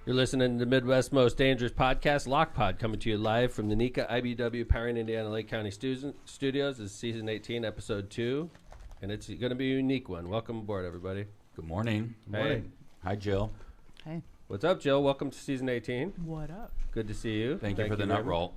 You're listening to the Midwest's most dangerous podcast, LockPod, coming to you live from the NECA IBW Powering Indiana Lake County Studios. This is season 18, episode 2, and it's going to be a unique one. Welcome aboard, everybody. Good morning. Good morning. Hi, Jill. Hey. What's up, Jill? Welcome to season 18. What up? Good to see you. Thank you for the nut roll.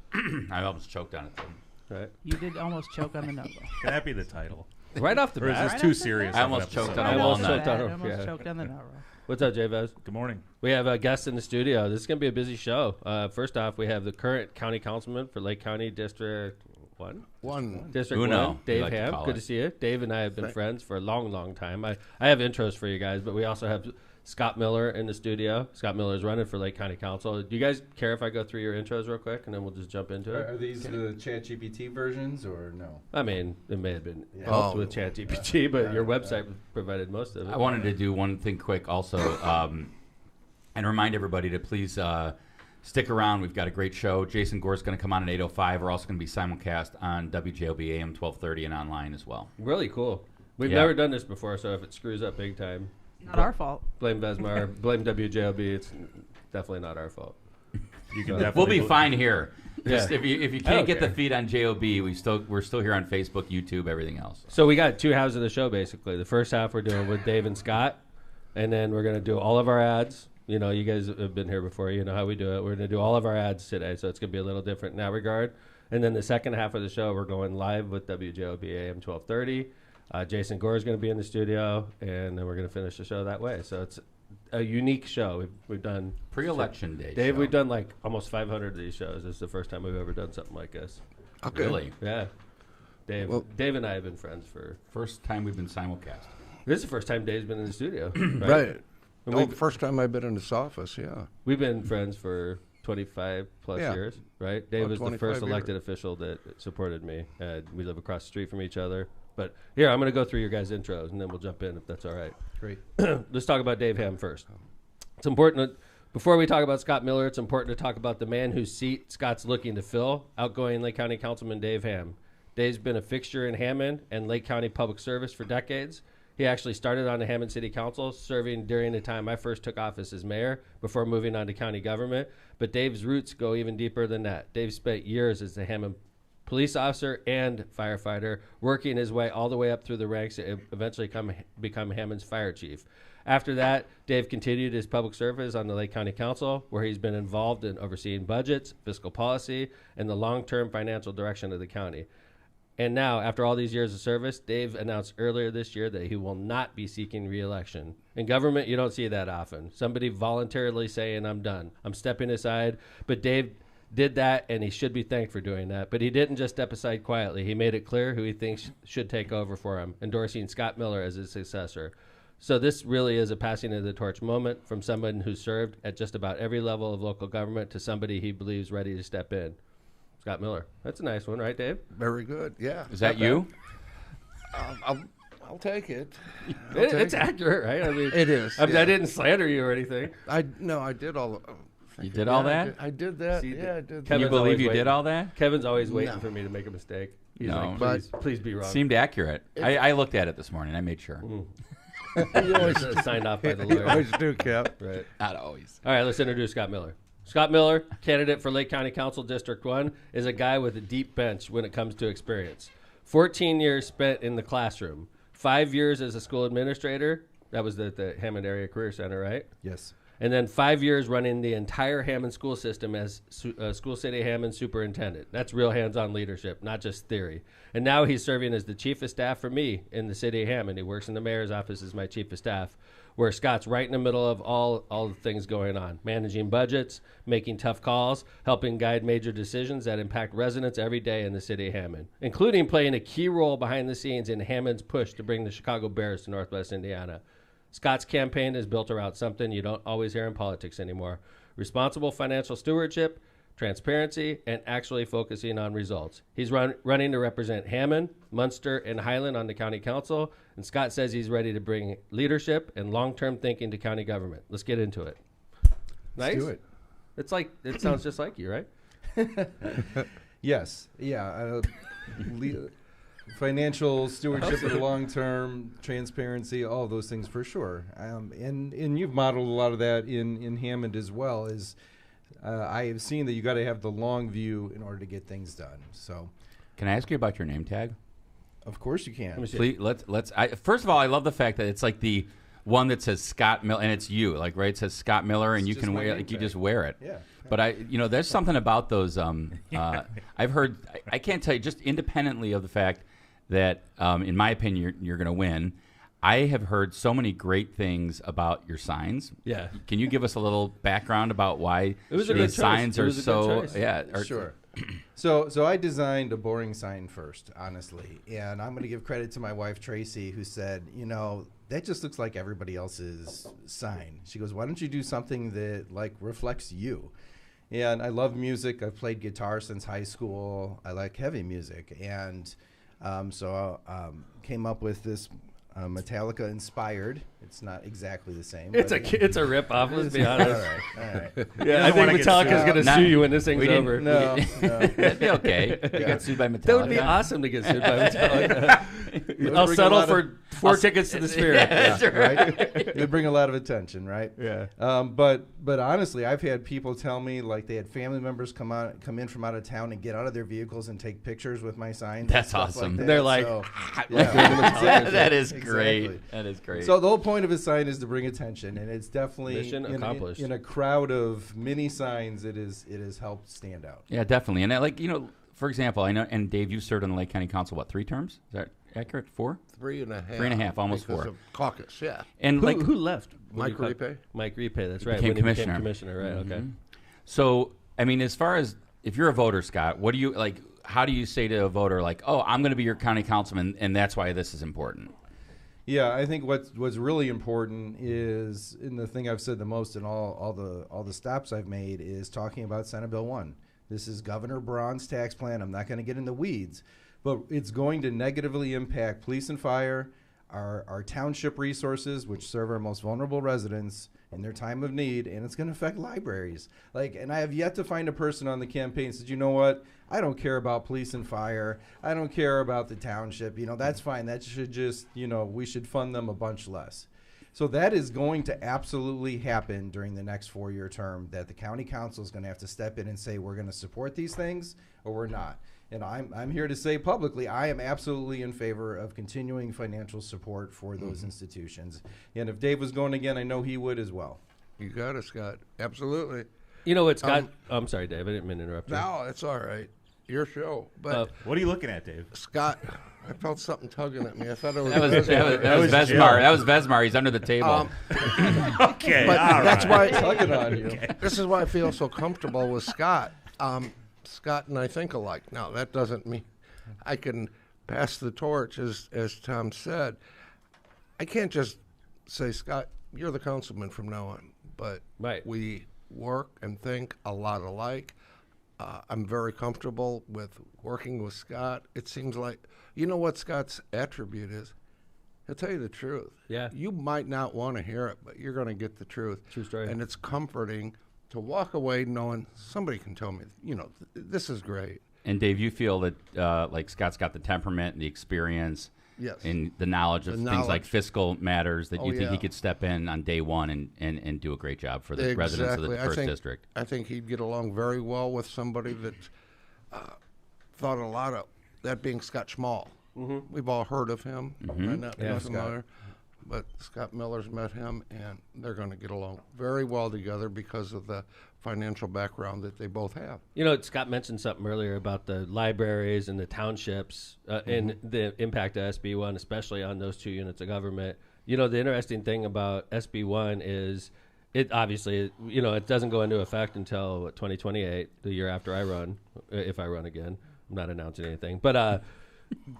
I almost choked on it, though. Right. You did almost choke on the nut roll. Can that be the title? Right off the Or is bat. this too serious? I of an almost choked episode? on a walnut. I almost choked on the nut roll. What's up, J-Vez? Good morning. We have a guest in the studio. This is going to be a busy show. First off, we have the current county councilman for Lake County District 1? District Uno, 1, Dave like to Hamm. call Good it. to see you. Dave and I have been friends for a long, long time. I have intros for you guys, but we also have Scott Miller in the studio. Scott Miller is running for Lake County Council. Do you guys care if I go through your intros real quick, and then we'll just jump into it? Are these the ChatGPT versions or no? I mean, it may have been helped with ChatGPT, but your website provided most of it. I wanted to do one thing quick also, and remind everybody to please stick around. We've got a great show. Jason Gore's going to come on at 8:05. We're also going to be simulcast on WJOB AM 1230 and online as well. Really cool. We've Yeah. never done this before, so if it screws up big time, Not our fault. blame Vesmar, blame WJOB. It's definitely not our fault. You can We'll definitely be fine here. Just Yeah. if you I don't can't get care. the feed on JOB, we're still here on Facebook, YouTube, everything else. So we got two halves of the show, basically. The first half we're doing with Dave and Scott, and then we're going to do all of our ads. You know, you guys have been here before. You know how we do it. We're going to do all of our ads today, so it's going to be a little different in that regard. And then the second half of the show, we're going live with WJOB AM 1230. Jason Gore is going to be in the studio, and then we're going to finish the show that way. So it's a unique show. We've done Pre-election day. Dave, show. we've done like almost 500 of these shows. This is the first time we've ever done something like this. Okay. Really? Yeah. Dave and I have been friends for... First time we've been simulcast. This is the first time Dave's been in the studio. Right. And Oh, the first time I've been in this office, yeah. we've been friends for 25 plus Yeah. years, right? Dave About was the 25 first elected official that supported me. We live across the street from each other. But here, I'm going to go through your guys' intros, and then we'll jump in if that's all right. Great. Let's talk about Dave Hamm first. It's important, before we talk about Scott Miller, it's important to talk about the man whose seat Scott's looking to fill, outgoing Lake County Councilman Dave Hamm. Dave's been a fixture in Hammond and Lake County public service for decades. He actually started on the Hammond City Council, serving during the time I first took office as mayor before moving on to county government. But Dave's roots go even deeper than that. Dave spent years as the Hammond police officer and firefighter, working his way all the way up through the ranks to eventually become Hammond's fire chief. After that, Dave continued his public service on the Lake County Council, where he's been involved in overseeing budgets, fiscal policy, and the long-term financial direction of the county. And now, after all these years of service, Dave announced earlier this year that he will not be seeking re-election. In government, you don't see that often. Somebody voluntarily saying, I'm done. I'm stepping aside. But Dave did that, and he should be thanked for doing that. But he didn't just step aside quietly. He made it clear who he thinks should take over for him, endorsing Scott Miller as his successor. So this really is a passing of the torch moment from someone who served at just about every level of local government to somebody he believes ready to step in. Scott Miller. That's a nice one, right, Dave? Very good, yeah. Is that you? I'll take it. It's accurate, right? I mean, It is. I yeah. didn't slander you or anything. I did all. You did all that? I did that. See, Yeah, I did. Kevin's Can you believe always you waiting. did all that? Kevin's always waiting No. for me to make a mistake. He's No. like, please be wrong. Seemed accurate. I looked at it this morning. I made sure. You always, Signed off by the you lawyer. always do, Cap. Right. Not always. All right, let's introduce Scott Miller. Scott Miller, candidate for Lake County Council District 1, is a guy with a deep bench when it comes to experience. 14 years spent in the classroom. 5 years as a school administrator. That was at the Hammond Area Career Center, right? Yes. And then 5 years running the entire Hammond school system as School City Hammond superintendent. That's real hands-on leadership, not just theory. And now he's serving as the chief of staff for me in the city of Hammond. He works in the mayor's office as my chief of staff, where Scott's right in the middle of all the things going on, managing budgets, making tough calls, helping guide major decisions that impact residents every day in the city of Hammond, including playing a key role behind the scenes in Hammond's push to bring the Chicago Bears to Northwest Indiana. Scott's campaign is built around something you don't always hear in politics anymore: responsible financial stewardship, transparency, and actually focusing on results. He's running to represent Hammond, Munster, and Highland on the county council, and Scott says he's ready to bring leadership and long-term thinking to county government. Let's get into it. Nice? Let's do it. It's like, it sounds just like you, right? Yes. Yeah. financial stewardship in the long term, transparency, all those things for sure. And you've modeled a lot of that in Hammond as well. I have seen that you got to have the long view in order to get things done. So, Can I ask you about your name tag? of course you can. Please, let's. First of all, I love the fact that it's like the one that says Scott Miller, and it's you, like right. It says Scott Miller, and It's you just can my wear, name like you tag. just wear it. Yeah. But there's something about those. I've heard. I can't tell you, just independently of the fact that, in my opinion, you're going to win. I have heard so many great things about your signs. Yeah. Can you give us a little background about why It was a good these choice. signs It are was a good so? choice. Yeah. Sure. So I designed a boring sign first, honestly, and I'm going to give credit to my wife Tracy, who said, that just looks like everybody else's sign. She goes, why don't you do something that like reflects you? And I love music. I've played guitar since high school. I like heavy music, and so I came up with this Metallica inspired. It's not exactly the same. It's but it's a rip off. Let's be honest. all right. Yeah, I think wanna get Metallica's sued. gonna Not- sue you when this thing's we didn't- over. No, no. That'd be okay. You get sued by Metallica. That would be awesome to get sued by Metallica. would I'll bring a settle lot of- for 4 tickets to the Sphere. Yeah, that's Right? They bring a lot of attention, right? Yeah. But honestly, I've had people tell me like they had family members come in from out of town and get out of their vehicles and take pictures with my signs. and That's stuff awesome. Like that. They're like, So, That is Exactly. great. That is great. So the whole point of a sign is to bring attention, and it's definitely Mission accomplished. in a crowd of many signs. It has helped stand out. Yeah, definitely. And for example, I know, and Dave, you served on the Lake County Council, what, 3 terms? Is that accurate? 4? 3.5. 3.5, almost because 4. of caucus, yeah. And Who left? What Mike do you call- Ripe. Mike Ripe, that's right. Became when he commissioner. became commissioner, right? Okay. Mhm. So, I mean, as far as if you're a voter, Scott, what do you like? How do you say to a voter like, "Oh, I'm going to be your county councilman, and that's why this is important"? Yeah, I think what's really important is, and the thing I've said the most in all the stops I've made is talking about Senate Bill 1. This is Governor Braun's tax plan. I'm not going to get in the weeds, but it's going to negatively impact police and fire, our township resources, which serve our most vulnerable residents in their time of need, and it's going to affect libraries. And I have yet to find a person on the campaign who said, you know what, I don't care about police and fire. I don't care about the township. That's fine. That should just, we should fund them a bunch less. So that is going to absolutely happen during the next 4-year term, that the county council is going to have to step in and say, we're going to support these things or we're not. And I'm here to say publicly, I am absolutely in favor of continuing financial support for those institutions. And if Dave was going again, I know he would as well. You got it, Scott. Absolutely. You know what, Scott? I'm sorry, Dave. I didn't mean to interrupt you. No, it's all right. Your show. But What are you looking at, Dave? Scott, I felt something tugging at me. I thought it was That was was Jill. Vesmar. That was Vesmar. He's under the table. Okay, But all that's right. why Tugging on you. this is why I feel so comfortable with Scott. Scott and I think alike. Now, that doesn't mean I can pass the torch, as Tom said. I can't just say, Scott, you're the councilman from now on. But Right. we work and think a lot alike. I'm very comfortable with working with Scott. It seems like, you know what Scott's attribute is? He'll tell you the truth. Yeah. You might not want to hear it, but you're going to get the truth. True story. And it's comforting to walk away knowing somebody can tell me, this is great. And Dave, you feel that like Scott's got the temperament and the experience, Yes. and the knowledge of The things like knowledge. fiscal matters that Oh, you think he yeah. could step in on day one and do a great job for the residents of the Exactly. first district. I think he'd get along very well with somebody that thought a lot of that being Scott Schmall. Mm-hmm. We've all heard of him. I'm not Yeah, familiar, but Scott Miller's met him, and they're going to get along very well together because of the financial background that they both have. Scott mentioned something earlier about the libraries and the townships and the impact of SB1, especially on those 2 units of government. The interesting thing about SB1 is it obviously, it doesn't go into effect until 2028, the year after I run, if I run again. I'm not announcing anything.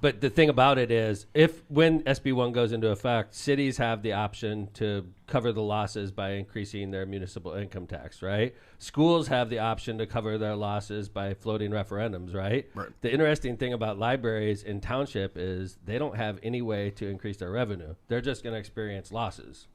But the thing about it is, when SB1 goes into effect, cities have the option to cover the losses by increasing their municipal income tax, right? Schools have the option to cover their losses by floating referendums, right? The interesting thing about libraries in township is they don't have any way to increase their revenue. They're just going to experience losses.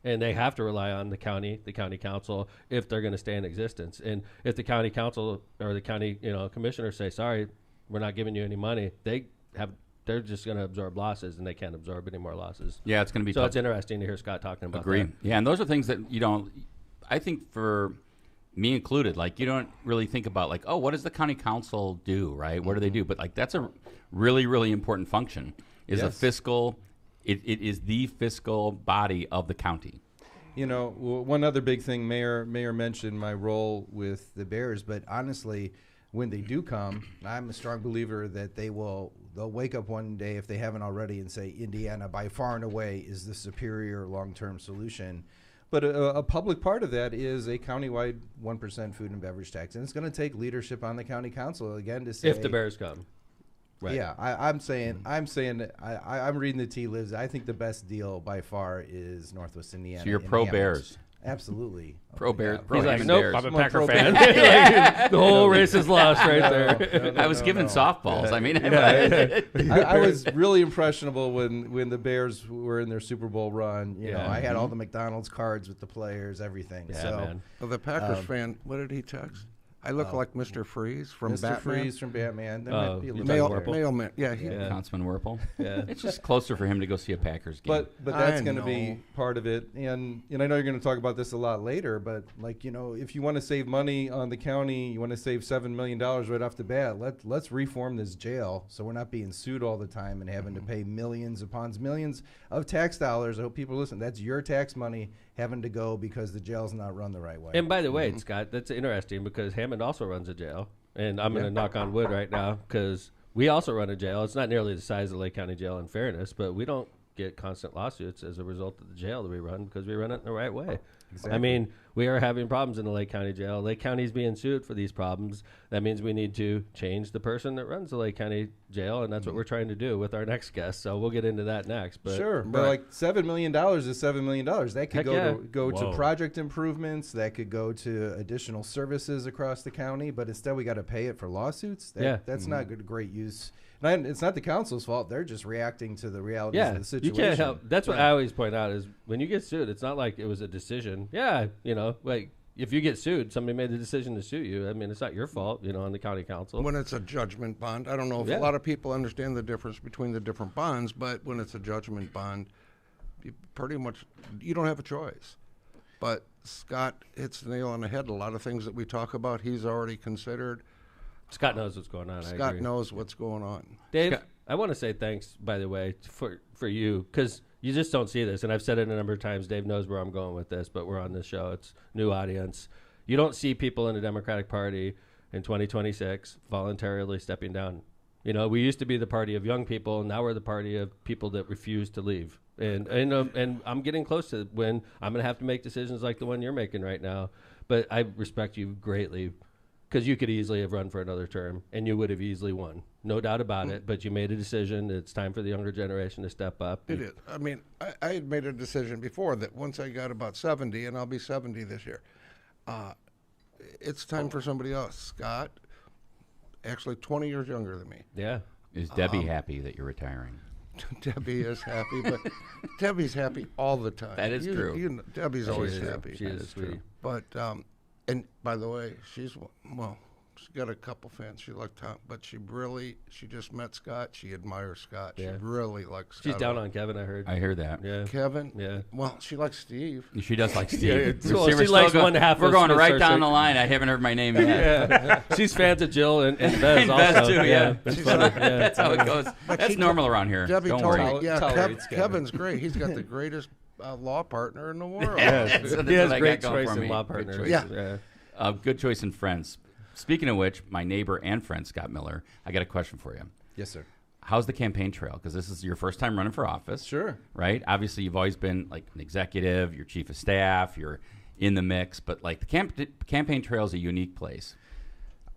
And they have to rely on the county council, if they're going to stay in existence. And if the county council or the county commissioners say, sorry, we're not giving you any money, they have they're just going to absorb losses, and they can't absorb any more losses. Yeah, it's going to be So tough. it's interesting to hear Scott talking about Agree. that. Yeah, and those are things that I think for me included, like you don't really think about like, oh, what does the county council do, right? What do they do? But like that's a really, really important function. Is a Yes. fiscal. It is the fiscal body of the county. You know, one other big thing, Mayor mentioned my role with the Bears, but honestly, when they do come, I'm a strong believer that they'll wake up one day, if they haven't already, and say Indiana by far and away is the superior long-term solution. But a public part of that is a countywide 1% food and beverage tax, and it's going to take leadership on the county council again to say If the Bears come. Right. Yeah, I'm saying that I'm reading the tea leaves. I think the best deal by far is Northwest Indiana. So you're and pro Hammond. Bears. Absolutely. Pro Bears. Pro He's like, Hammond nope, Bears. I'm a Well, Packer pro fan. Bears. Like, the whole race is lost right there. I was given softballs. I mean, I was really impressionable when the Bears were in their Super Bowl run. You know, I had all the McDonald's cards with the players, everything. Yeah, so man. Well, the Packers fan, what did he text? I look like Mr. Freeze from Mr. Batman. Freeze from Batman. There Oh, might be a you little talking bit there. Mailman. Yeah, he, Yeah. Councilman Werple. Yeah. It's just closer for him to go see a Packers game. But that's I going to be know. part of it, and I know you're going to talk about this a lot later. But like if you want to save money on the county, you want to save $7 million right off the bat. Let's reform this jail so we're not being sued all the time and having to pay millions upon millions of tax dollars. I hope people listen. That's your tax money having to go because the jail's not run the right way. And by the way, Scott, that's interesting because Hammond also runs a jail. And I'm going to knock on wood right now because we also run a jail. It's not nearly the size of Lake County Jail, in fairness, but we don't get constant lawsuits as a result of the jail that we run because we run it in the right way. Exactly. I mean, we are having problems in the Lake County Jail. Lake County's being sued for these problems. That means we need to change the person that runs the Lake County Jail, and that's what we're trying to do with our next guest. So we'll get into that next. But Sure, but like $7 million is $7 million. That could Heck go yeah. to Whoa. project improvements. That could go to additional services across the county. But instead, we got to pay it for lawsuits. That's not good. Great use. And it's not the council's fault. They're just reacting to the realities of the you situation. can't help. That's what I always point out is when you get sued, it's not like it was a decision. Yeah, like if you get sued, somebody made the decision to sue you. I mean, it's not your fault, on the county council. when it's a judgment bond, I don't know if Yeah. a lot of people understand the difference between the different bonds, but when it's a judgment bond, you don't have a choice. But Scott hits the nail on the head. A lot of things that we talk about, he's already considered. Scott knows what's going on. I Scott agree. knows what's going on. Dave, Scott- I want to say thanks, by the way, for you, because you just don't see this. And I've said it a number of times. Dave knows where I'm going with this, but we're on this show. It's new audience. You don't see people in the Democratic Party in 2026 voluntarily stepping down. We used to be the party of young people, and now we're the party of people that refuse to leave. And I'm getting close to when I'm going to have to make decisions like the one you're making right now. But I respect you greatly. Because you could easily have run for another term, and you would have easily won. No doubt about it. But you made a decision. It's time for the younger generation to step up. It is. I mean, I had made a decision before that once I got about 70, and I'll be 70 this year, it's time for somebody else. Scott, actually 20 years younger than me. Yeah. Is Debbie happy that you're retiring? Debbie is happy, but Debbie's happy all the time. That is true. You know, Debbie's always is. happy. She is sweet. But and by the way, she's got a couple fans. She liked Tom, but she just met Scott. She admires Scott. Yeah. She really likes Scott. She's down on Kevin, I heard. I hear that. Yeah. Kevin. Yeah. Well, she likes Steve. She does like Steve. Yeah, We're well, she still likes going- one half We're of going Smith right down Sarsic. the line. I haven't heard my name yet. Yeah. She's fans of Jill and Bez And also. Bez too, yeah. It's She's funny. like- Yeah. That's how it goes. But That's she normal around here. Debbie Don't told worry. me, yeah, Tolerates Kevin. Kevin's great. He's got the greatest law partner in the world. Yeah. So that's He has what I great got going choice for in me. law Good partners. choice. Yeah. Good choice in friends. Speaking of which, my neighbor and friend, Scott Miller, I got a question for you. Yes, sir. How's the campaign trail? Because this is your first time running for office. Sure. Right? Obviously, you've always been like an executive, your chief of staff, you're in the mix, but like the campaign trail is a unique place.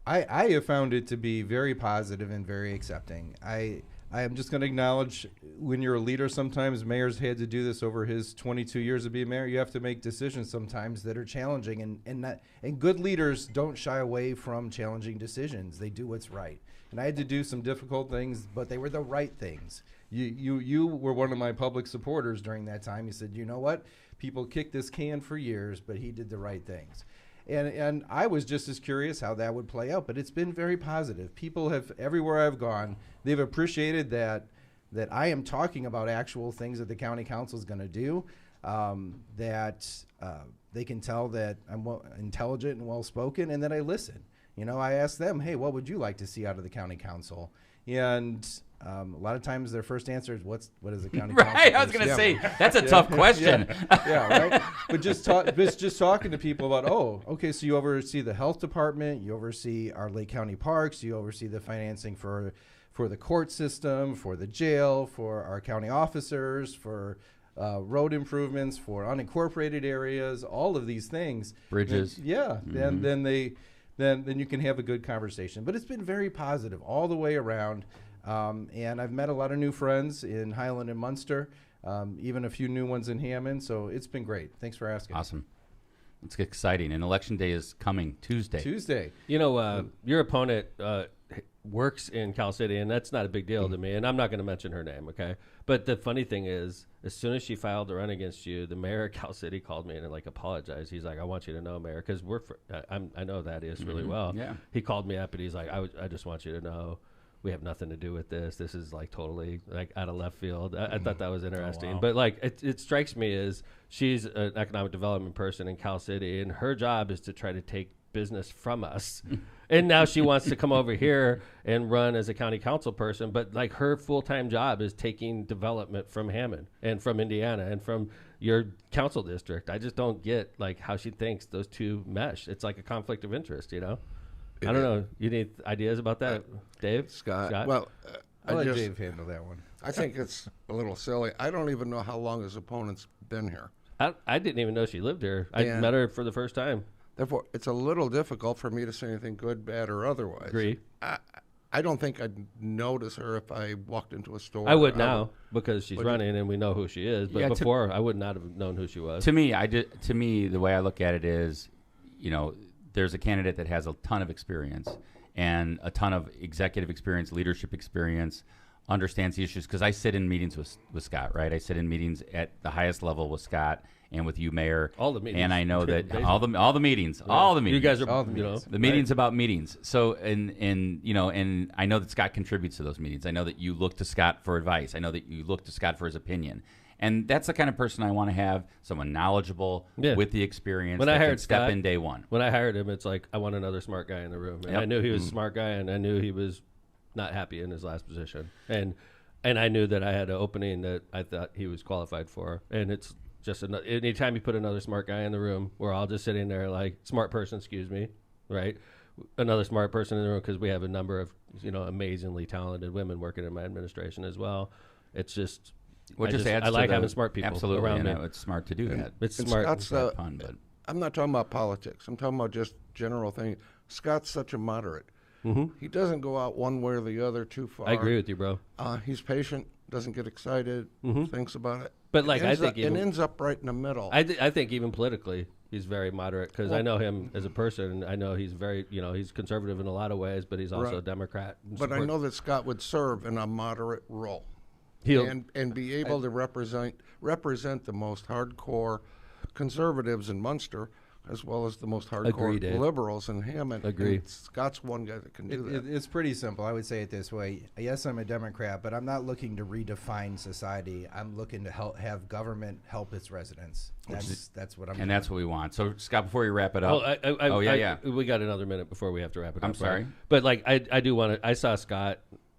I have found it to be very positive and very accepting. I am just going to acknowledge when you're a leader, sometimes mayors had to do this over his 22 years of being mayor. You have to make decisions sometimes that are challenging, and good leaders don't shy away from challenging decisions. They do what's right. And I had to do some difficult things, but they were the right things. You were one of my public supporters during that time. You said, you know what? People kicked this can for years, but he did the right things. And I was just as curious how that would play out, but it's been very positive. People have, everywhere I've gone, they've appreciated that that I am talking about actual things that the county council is going to do, that they can tell that I'm intelligent and well-spoken, and that I listen. You know, I ask them, hey, what would you like to see out of the county council? And a lot of times their first answer is, what is the county council? Right, I was going to say, that's a tough question. Yeah, right. But just talking to people about, oh, okay, so you oversee the health department, you oversee our Lake County parks, you oversee the financing for the court system, for the jail, for our county officers, for road improvements, for unincorporated areas, all of these things. Bridges. Then you can have a good conversation. But it's been very positive all the way around. And I've met a lot of new friends in Highland and Munster, even a few new ones in Hammond. So it's been great. Thanks for asking. Awesome. It's exciting. And Election Day is coming Tuesday. You know, your opponent works in Cal City, and that's not a big deal to me. And I'm not going to mention her name, okay? But the funny thing is, as soon as she filed to run against you, the mayor of Cal City called me and apologized. He's like, I want you to know, Mayor, because I know Thaddeus really well. Yeah. He called me up and he's like, I just want you to know we have nothing to do with this. This is totally out of left field. I thought that was interesting. wow. But it strikes me as she's an economic development person in Cal City, and her job is to try to take business from us. And now she wants to come over here and run as a county council person, but her full-time job is taking development from Hammond and from Indiana and from your council district. I just don't get how she thinks those two mesh. It's like a conflict of interest, you know? I don't know. You need ideas about that, Dave? Scott. Well, I'll let Dave handle that one. I think it's a little silly. I don't even know how long his opponent's been here. I didn't even know she lived here. I Yeah. met her for the first time. Therefore, it's a little difficult for me to say anything good, bad, or otherwise. Agree. I don't think I'd notice her if I walked into a store. I would now because she's Would you? running and we know who she is. But Yeah, before, I would not have known who she was. To me, the way I look at it is, there's a candidate that has a ton of experience and a ton of executive experience, leadership experience, understands the issues. Because I sit in meetings with Scott, right? I sit in meetings at the highest level with Scott and with you, Mayor. All the meetings. And I know that Basically. all the meetings, all the meetings. You guys are, All the meetings. The meetings about meetings. So, and I know that Scott contributes to those meetings. I know that you look to Scott for advice. I know that you look to Scott for his opinion. And that's the kind of person I want to have, someone knowledgeable with the experience When that I can hired step Scott, in day one. When I hired him, it's I want another smart guy in the room. And Yep. I knew he was a smart guy, and I knew he was not happy in his last position. And I knew that I had an opening that I thought he was qualified for. And it's just anytime you put another smart guy in the room, we're all just sitting there smart person, excuse me, right? Another smart person in the room, because we have a number of amazingly talented women working in my administration as well. It's just I like having smart people absolutely, around me. It's smart to do that. It's And smart. Scott's, It's not fun, but I'm not talking about politics. I'm talking about just general things. Scott's such a moderate. He doesn't go out one way or the other too far. I agree with you, bro. He's patient, doesn't get excited, thinks about it. But ends up right in the middle. I think even politically, he's very moderate because I know him as a person. I know he's very, he's conservative in a lot of ways, but he's also a Right. Democrat. But I know that Scott would serve in a moderate role He'll and be able to represent the most hardcore conservatives in Munster, as well as the most Agree, hardcore Dave. liberals in Hammond. Agree. And Scott's one guy that can do that. It's pretty simple. I would say it this way. Yes, I'm a Democrat, but I'm not looking to redefine society. I'm looking to have government help its residents. That's what I'm doing. and that's what we want. So, Scott, before you wrap it up, We got another minute before we have to wrap it up. I'm sorry. right? But I do want to. I saw Scott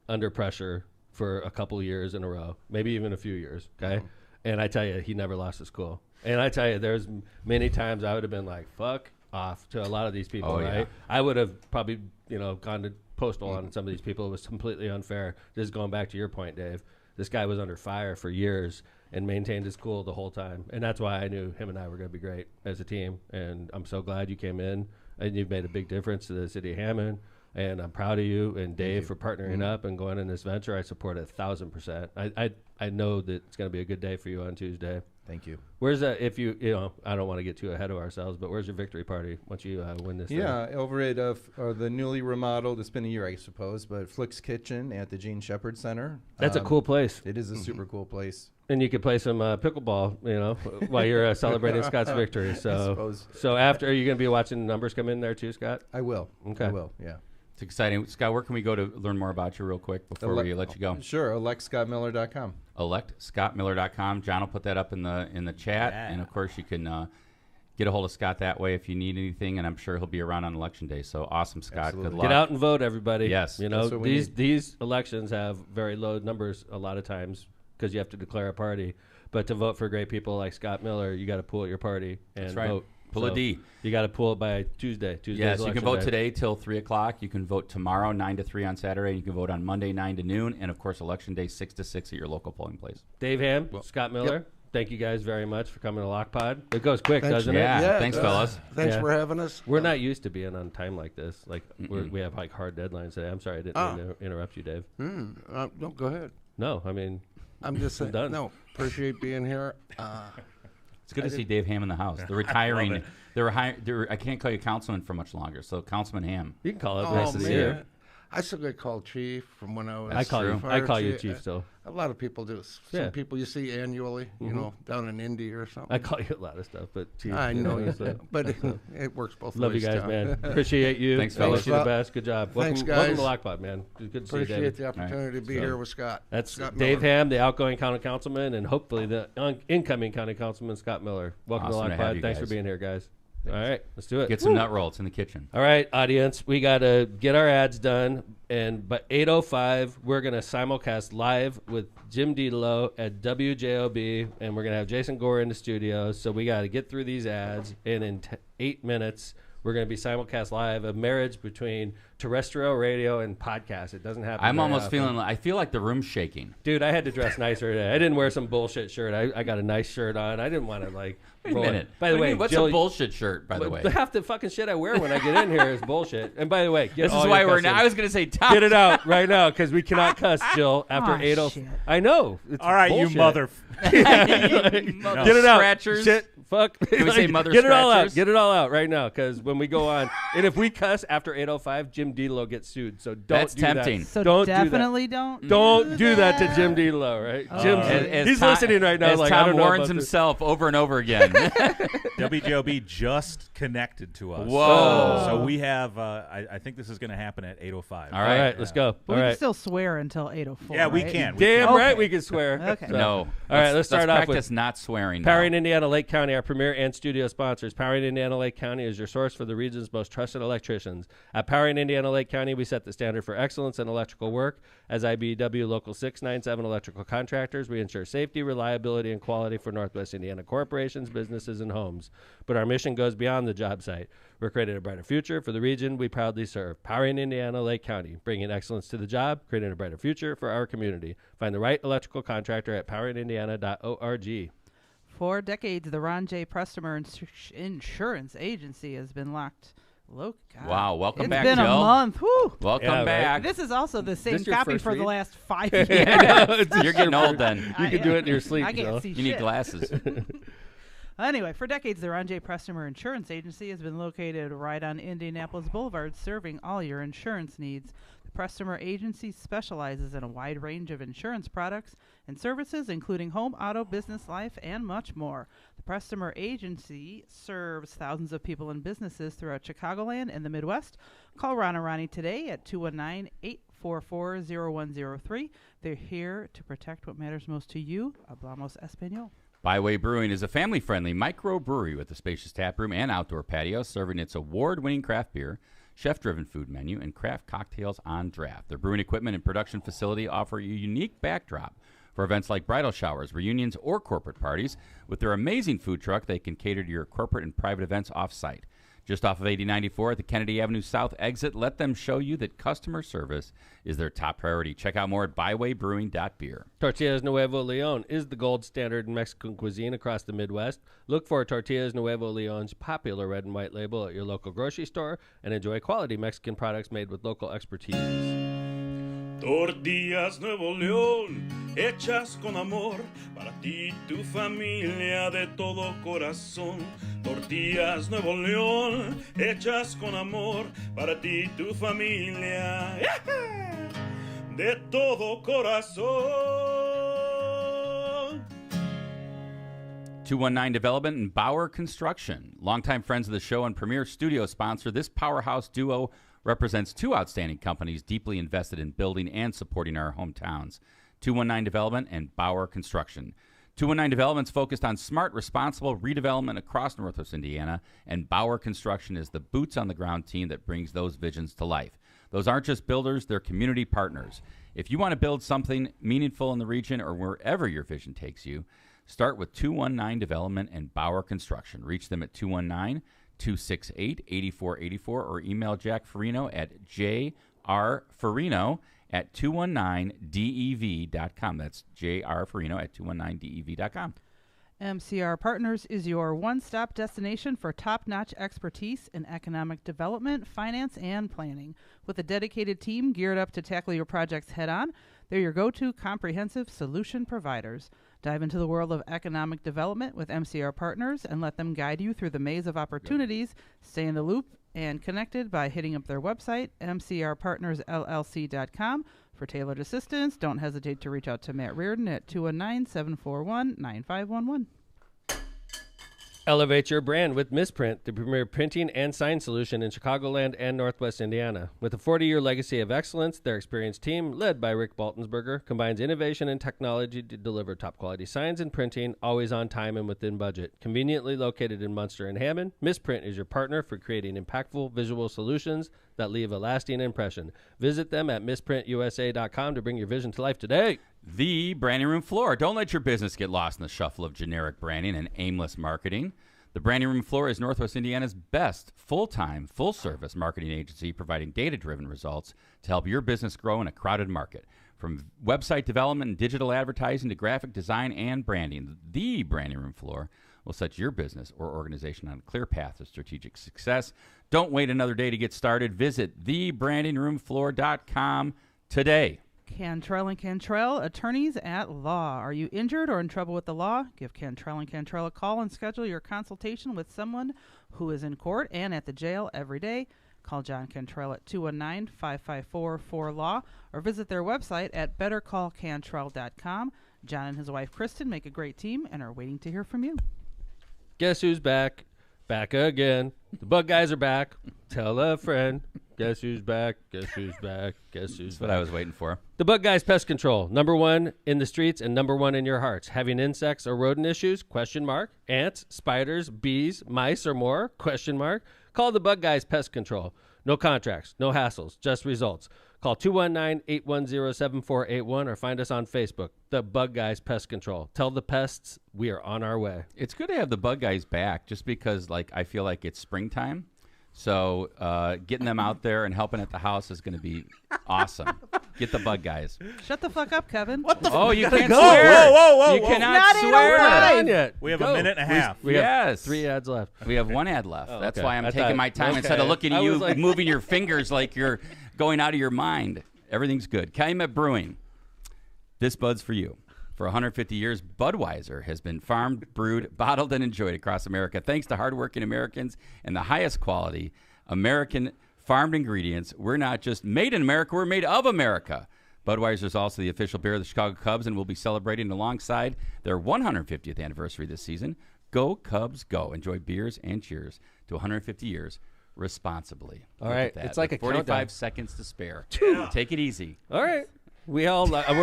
under pressure for a couple of years in a row, maybe even a few years. Okay, and I tell you, he never lost his cool. And I tell you, there's many times I would have been like, "Fuck off" to a lot of these people. Oh, right? yeah. I would have probably gone to postal on some of these people. It was completely unfair. Just going back to your point, Dave. This guy was under fire for years and maintained his cool the whole time. And that's why I knew him and I were going to be great as a team. And I'm so glad you came in and you've made a big difference to the city of Hammond. And I'm proud of you and Dave for partnering up and going in this venture. I support it 1,000%. I know that it's going to be a good day for you on Tuesday. Thank you. Where's that? If I don't want to get too ahead of ourselves, but where's your victory party once you win this? Yeah, over at the newly remodeled, it's been a year, I suppose, but Flick's Kitchen at the Gene Shepherd Center. That's a cool place. It is a super cool place. And you could play some pickleball, while you're celebrating Scott's victory. So, suppose. so after, are you going to be watching the numbers come in there too, Scott? I will. Okay. I will, yeah. It's exciting. Scott, where can we go to learn more about you real quick before we let you go? Sure, electscottmiller.com. electscottmiller.com. John will put that up in the chat. Yeah. And, of course, you can get a hold of Scott that way if you need anything, and I'm sure he'll be around on Election Day. So awesome, Scott. Absolutely. Good luck. Get out and vote, everybody. Yes. You know, That's what we these elections have very low numbers a lot of times because you have to declare a party. But to vote for great people like Scott Miller, you got to pool at your party and That's right. vote. Pull a D. You got to pull it by Tuesday. Yes, you can election vote day. today till 3 o'clock. You can vote tomorrow 9 to 3 on Saturday. You can vote on Monday 9 to noon, and of course Election Day 6 to 6 at your local polling place. Dave Hamm, Scott Miller. Thank you guys very much for coming to Lockpod. It goes quick, Thanks. doesn't Yeah, it? Yeah, thanks, it does. fellas. Thanks Yeah. for having us. We're not used to being on time like this. Like we have like hard deadlines today. I'm sorry I didn't mean to interrupt you, Dave. No, go ahead. No, I mean I'm just saying. done. No, appreciate being here. It's good to see Dave Hamm in the house. They're retiring. I can't call you Councilman for much longer. So Councilman Hamm. you can call it. Oh, Nice to see you. man. I still get called Chief from when I was. I call you. fire I call you chief. Chief still. A lot of people do. Some Yeah. people you see annually, you know, down in Indy or something. I call you a lot of stuff, but Chief. I know you, so- but it works both Love you ways. guys, Tom. man. Appreciate you. Thanks, fellas. Wish you the best. Good job. Thanks, Welcome guys. to Lockpod, man. Good to see you, Appreciate David. the opportunity to be here with Scott. That's Scott Dave Miller. Hamm, the outgoing county councilman, and hopefully the incoming county councilman, Scott Miller. Welcome Awesome to to have Lockpod. you Thanks for guys. being here, guys. All right, let's do it. Get some nut roll. It's in the kitchen. All right, audience, we got to get our ads done. And by 8:05, we're going to simulcast live with Jim Didolo at WJOB, and we're going to have Jason Gore in the studio. So we got to get through these ads, and in 8 minutes, we're going to be simulcast live, a marriage between terrestrial radio and podcast. It doesn't happen. I'm very almost often. feeling I feel like the room's shaking. Dude, I had to dress nicer today. I didn't wear some bullshit shirt. I got a nice shirt on. I didn't want to Wait a roll it. minute. By the What do you way, mean, what's Jill, a bullshit shirt, by the way? half the fucking shit I wear when I get in here is bullshit. And by the way, This is why we're now. I was going to say, Tom. Get it out right now because we cannot cuss, Jill, after Aw, 8:05. shit. I know. It's All right, bullshit. you mother. Get it out. Scratchers. Shit. Fuck. Can we say mother Get it all out. scratchers? Get it all out right now because when we go on, and if we cuss after 8:05, Jim Didolo gets sued. So don't That's do tempting. that. So don't do that. definitely don't. Don't do that to Jim Didolo, right? Jim's As he's Tom- listening right now. As Like I Tom don't know warns about this. himself over and over again. WJOB just connected to us. Whoa. So we have, I think this is going to happen at 8:05. All All right. right, let's go. But All we can right. still swear until 8:04. Yeah, we right? can. We Damn can. right Okay. we can swear. Okay. So- No. All right, let's start off practice with not swearing. Powering now. Indiana Lake County, our premier and studio sponsors. Powering Indiana Lake County is your source for the region's most trusted electricians. At Powering Indiana Lake County, we set the standard for excellence in electrical work. As IBEW Local 697 electrical contractors, we ensure safety, reliability, and quality for Northwest Indiana corporations, businesses, and homes. But our mission goes beyond the job site. We're creating a brighter future for the region we proudly serve. Powering Indiana Lake County, bringing excellence to the job, creating a brighter future for our community. Find the right electrical contractor at poweringindiana.org. For decades, the Ron J. Prestomer Insurance Agency has been locked. God. Wow, welcome It's back, been Jill. a month. Whew. Welcome Yeah, right. back. This is also the same This your copy first for the read? last 5 years. You're getting old then. You can do it in your sleep, I Jill. can't see You shit. need glasses. Anyway, for decades, the Ron J. Prestomer Insurance Agency has been located right on Indianapolis Boulevard, serving all your insurance needs. The Prestomer Agency specializes in a wide range of insurance products and services, including home, auto, business, life, and much more. The Prestomer Agency serves thousands of people and businesses throughout Chicagoland and the Midwest. Call Ron and Ronnie today at 219-844-0103. They're here to protect what matters most to you. Hablamos Español. Byway Brewing is a family-friendly microbrewery with a spacious tap room and outdoor patio, serving its award-winning craft beer, chef-driven food menu, and craft cocktails on draft. Their brewing equipment and production facility offer a unique backdrop for events like bridal showers, reunions, or corporate parties. With their amazing food truck, they can cater to your corporate and private events off-site. Just off of 8094 at the Kennedy Avenue South exit, let them show you that customer service is their top priority. Check out more at bywaybrewing.beer. Tortillas Nuevo Leon is the gold standard in Mexican cuisine across the Midwest. Look for Tortillas Nuevo Leon's popular red and white label at your local grocery store and enjoy quality Mexican products made with local expertise. Tortillas Nuevo León, hechas con amor, para ti y tu familia de todo corazón. Tortillas Nuevo León, hechas con amor, para ti y tu familia, de todo corazón. 219 Development and Bauer Construction. Longtime friends of the show and premier studio sponsor, this powerhouse duo represents two outstanding companies deeply invested in building and supporting our hometowns, 219 Development and Bauer Construction. 219 Development's focused on smart, responsible redevelopment across Northwest Indiana, and Bauer Construction is the boots-on-the-ground team that brings those visions to life. Those aren't just builders, they're community partners. If you want to build something meaningful in the region or wherever your vision takes you, start with 219 Development and Bauer Construction. Reach them at 219-268-8484 or email Jack Farino at jrfarino@219dev.com. That's jrfarino@219dev.com. MCR Partners is your one-stop destination for top-notch expertise in economic development, finance, and planning. With a dedicated team geared up to tackle your projects head-on, they're your go-to comprehensive solution providers. Dive into the world of economic development with MCR Partners and let them guide you through the maze of opportunities. Stay in the loop and connected by hitting up their website, mcrpartnersllc.com. For tailored assistance, don't hesitate to reach out to Matt Reardon at 219-741-9511. Elevate your brand with Misprint, the premier printing and sign solution in Chicagoland and Northwest Indiana. With a 40-year legacy of excellence, their experienced team, led by Rick Baltensberger, combines innovation and technology to deliver top-quality signs and printing, always on time and within budget. Conveniently located in Munster and Hammond, Misprint is your partner for creating impactful visual solutions that leave a lasting impression. Visit them at misprintusa.com to bring your vision to life today. The Branding Room Floor. Don't let your business get lost in the shuffle of generic branding and aimless marketing. The Branding Room Floor is Northwest Indiana's best full-time, full-service marketing agency providing data-driven results to help your business grow in a crowded market. From website development and digital advertising to graphic design and branding, the Branding Room Floor will set your business or organization on a clear path to strategic success. Don't wait another day to get started. Visit thebrandingroomfloor.com today. Cantrell and Cantrell, attorneys at law. Are you injured or in trouble with the law? Give Cantrell and Cantrell a call and schedule your consultation with someone who is in court and at the jail every day. Call John Cantrell at 219-554-4LAW or visit their website at bettercallcantrell.com. John and his wife Kristen make a great team and are waiting to hear from you. Guess who's back? Back again. The bug guys are back. Tell a friend. Guess who's back? Guess who's back? Guess who's That's back? what I was waiting for. The Bug Guys Pest Control. Number one in the streets and number one in your hearts. Having insects or rodent issues? Question mark. Ants, spiders, bees, mice, or more? Question mark. Call the Bug Guys Pest Control. No contracts, no hassles, just results. Call 219-810-7481 or find us on Facebook. The Bug Guys Pest Control. Tell the pests we are on our way. It's good to have the bug guys back just because I feel like it's springtime. So getting them out there and helping at the house is going to be awesome. Get the bug guys. Shut the fuck up, Kevin. What the Oh, you can't go. swear. Whoa. You cannot Not swear. 8:05. Not yet. We have Go. a minute and a half. We have Yes. 3 ads left. We have one ad left. That's okay. why I'm I taking thought- my time instead of okay. looking at I you, was like- moving your fingers like you're going out of your mind. Everything's good. Calumet Brewing. This bud's for you. For 150 years, Budweiser has been farmed, brewed, bottled, and enjoyed across America thanks to hardworking Americans and the highest quality American farmed ingredients. We're not just made in America, we're made of America. Budweiser is also the official beer of the Chicago Cubs and will be celebrating alongside their 150th anniversary this season. Go Cubs, go. Enjoy beers and cheers to 150 years responsibly. All Look right. at that. It's like With a 45 countdown. seconds to spare. Take it easy. All right. We're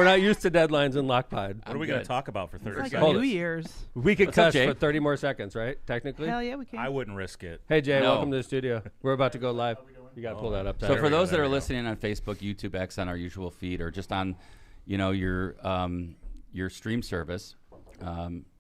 not used to deadlines in Lockpod. What are we going to talk about for 30 It's like seconds? New Year's. We could What's up, cuss Jay? for 30 more seconds, right? Technically. Hell yeah, we can. I wouldn't risk it. Hey, Jay, No. welcome to the studio. We're about to go live. You got to pull that up. So Tyler. for those that there are we go. listening on Facebook, YouTube, X, on our usual feed, or just on, your stream service,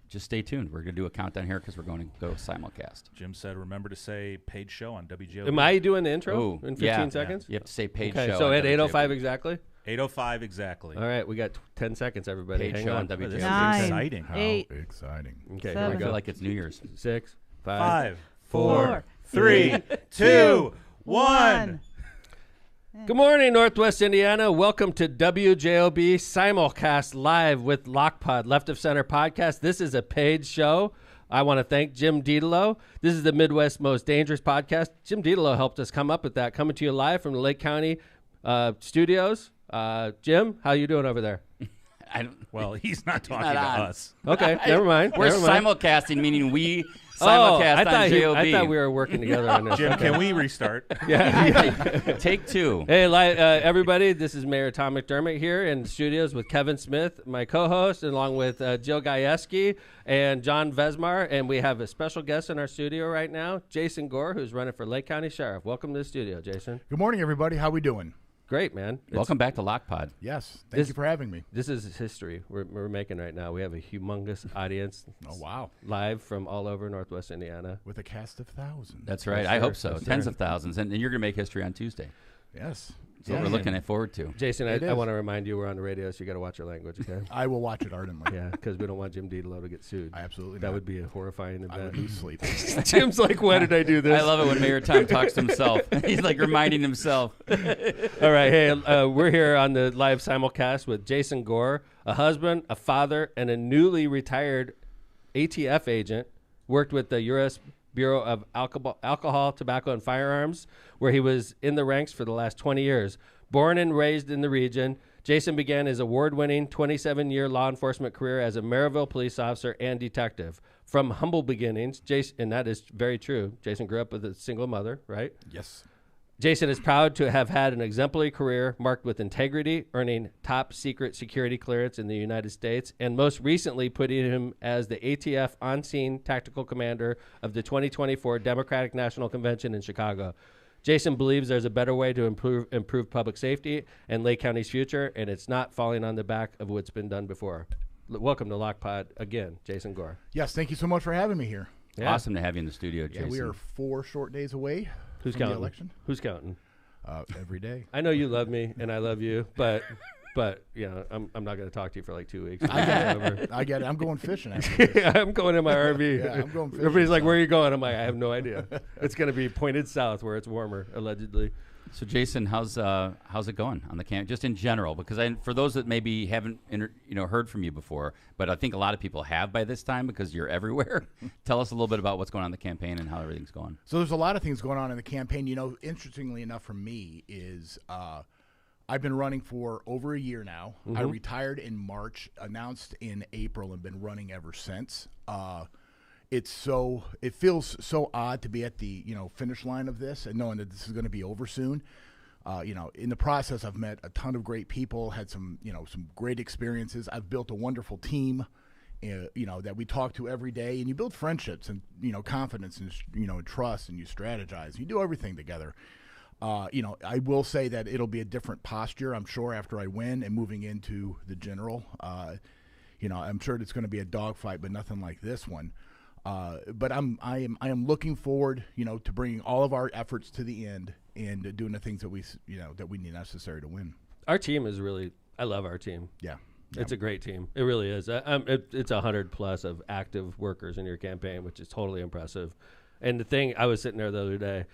just stay tuned. We're going to do a countdown here because we're going to go simulcast. Jim said, remember to say paid show on WJO. Am I doing the intro Ooh, in 15 yeah. seconds? You have to say page Okay, show. so on at 8:05 WJB. exactly? 8:05 exactly. All right, we got 10 seconds, everybody. Page Hang show on. on Boy, this is WJB. 9, exciting. 8, Exciting. Okay, Seven. I here we feel go. like it's New Year's. 6, 5. 5, 4, 4, 3, 2, 1. Good morning, Northwest Indiana. Welcome to WJOB Simulcast Live with Lockpod, Left of Center Podcast. This is a paid show. I want to thank Jim Dietelo. This is the Midwest's most dangerous podcast. Jim Dietelo helped us come up with that. Coming to you live from the Lake County studios. Jim, how you doing over there? I don't, Well, he's not talking not to on. us. Okay, never mind. we're never mind. simulcasting, meaning we Simulcast I on thought JOB. I thought we were working together on this. Jim, Okay. can we restart? Take two. Hey, everybody, this is Mayor Tom McDermott here in studios with Kevin Smith, my co-host, along with Jill Gajewski and John Vesmar, and we have a special guest in our studio right now, Jason Gore, who's running for Lake County Sheriff. Welcome to the studio, Jason. Good morning, everybody. How we doing? Great, man. Welcome back to Lockpod. Yes. Thank you for having me. This is history we're making right now. We have a humongous audience. Oh, wow. Live from all over Northwest Indiana. With a cast of thousands. That's right. Yes, I sir. hope so. Yes, Tens sir. of thousands. And you're going to make history on Tuesday. Yes. So we're looking forward to. Jason, It I is. want to remind you we're on the radio, so you got to watch your language, okay? I will watch it ardently. Yeah, because we don't want Jim Dietlow to get sued. Absolutely That not. would be a horrifying I would event. lose sleep. Jim's like, why did I do this? I love it when Mayor Tom talks to himself. He's like reminding himself. All right, hey, we're here on the live simulcast with Jason Gore, a husband, a father, and a newly retired ATF agent. Worked with the U.S. Bureau of Alcohol, Tobacco, and Firearms, where he was in the ranks for the last 20 years. Born and raised in the region, Jason began his award-winning 27-year law enforcement career as a Maryville police officer and detective. From humble beginnings, Jason, and that is very true, Jason grew up with a single mother, right? Yes. Jason is proud to have had an exemplary career marked with integrity, earning top secret security clearance in the United States, and most recently putting him as the ATF on-scene tactical commander of the 2024 Democratic National Convention in Chicago. Jason believes there's a better way to improve public safety and Lake County's future, and it's not falling on the back of what's been done before. Welcome to Lockpod again, Jason Gore. Yes, thank you so much for having me here. Yeah. Awesome to have you in the studio, Yeah, Jason. we are 4 short days away Who's from counting? the election. Who's counting? Every day. I know you love me and I love you, but you know, I'm not going to talk to you for like 2 weeks. I get it. I get it. I'm going fishing after this. I'm going in my RV. Yeah, I'm going fishing, Everybody's like, so. "Where are you going?" I'm like, "I have no idea." It's going to be pointed south where it's warmer, allegedly. So, Jason, how's it going on the camp, just in general? Because for those that maybe haven't heard from you before, but I think a lot of people have by this time because you're everywhere. Tell us a little bit about what's going on in the campaign and how everything's going. So there's a lot of things going on in the campaign. You know, interestingly enough for me is I've been running for over a year now. I retired in March, announced in April, and been running ever since. It feels so odd to be at the finish line of this and knowing that this is going to be over soon. In the process, I've met a ton of great people, had some great experiences. I've built a wonderful team, that we talk to every day, and you build friendships and confidence and and trust, and you strategize. You do everything together. I will say that it'll be a different posture, I'm sure, after I win and moving into the general. I'm sure it's going to be a dogfight, but nothing like this one. But I am looking forward, to bringing all of our efforts to the end and doing the things that we need necessary to win. Our team is really. I love our team. Yeah. It's a great team. It really is. It's 100+ of active workers in your campaign, which is totally impressive. And the thing, I was sitting there the other day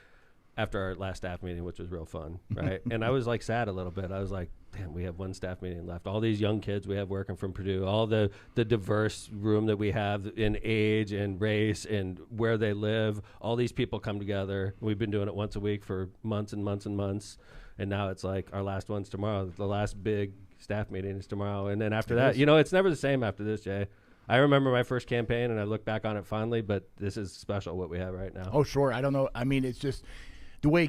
after our last staff meeting, which was real fun, right? And I was like sad a little bit. I was like, damn, we have one staff meeting left. All these young kids we have working from Purdue, all the diverse room that we have in age and race and where they live, all these people come together. We've been doing it once a week for months and months and months. And now it's like our last one's tomorrow. The last big staff meeting is tomorrow. And then after that, it's never the same after this, Jay. I remember my first campaign and I look back on it fondly, but this is special what we have right now. Oh, sure. I don't know. I mean, it's just the way,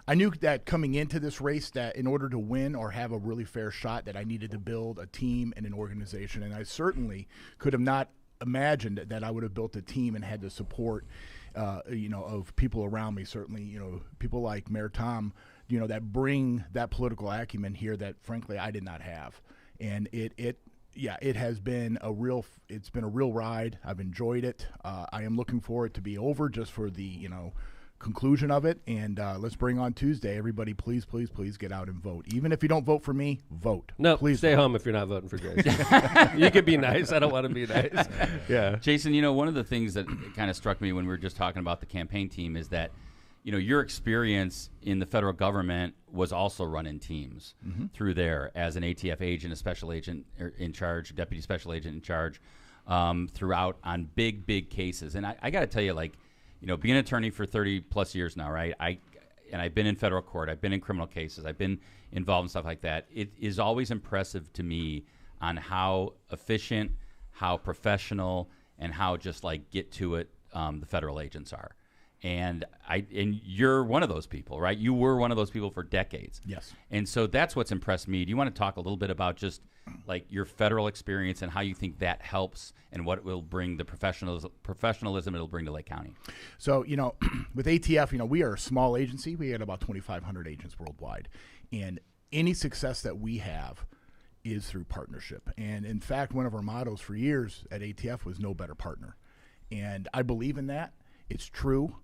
I knew that coming into this race that in order to win or have a really fair shot that I needed to build a team and an organization. And I certainly could have not imagined that I would have built a team and had the support, of people around me. Certainly, people like Mayor Tom, that bring that political acumen here that frankly I did not have. And it has been a real ride. I've enjoyed it. I am looking for it to be over just for the, conclusion of it. And let's bring on Tuesday. Everybody, please, please, please get out and vote. Even if you don't vote for me, vote. No, please stay vote. home if you're not voting for Jason. You can be nice. I don't want to be nice. Yeah. Jason, one of the things that kind of struck me when we were just talking about the campaign team is that, your experience in the federal government was also running teams through there as an ATF agent, a special agent in charge, deputy special agent in charge, throughout on big cases. And I got to tell you, being an attorney for 30 plus years now, right? I've been in federal court, I've been in criminal cases, I've been involved in stuff like that. It is always impressive to me on how efficient, how professional, and how just get to it the federal agents are. And you're one of those people, right? You were one of those people for decades. Yes. And so that's what's impressed me. Do you want to talk a little bit about just like your federal experience and how you think that helps and what it will bring the professionalism it'll bring to Lake County? So, with ATF, we are a small agency. We had about 2,500 agents worldwide. And any success that we have is through partnership. And in fact, one of our mottos for years at ATF was no better partner. And I believe in that. It's true.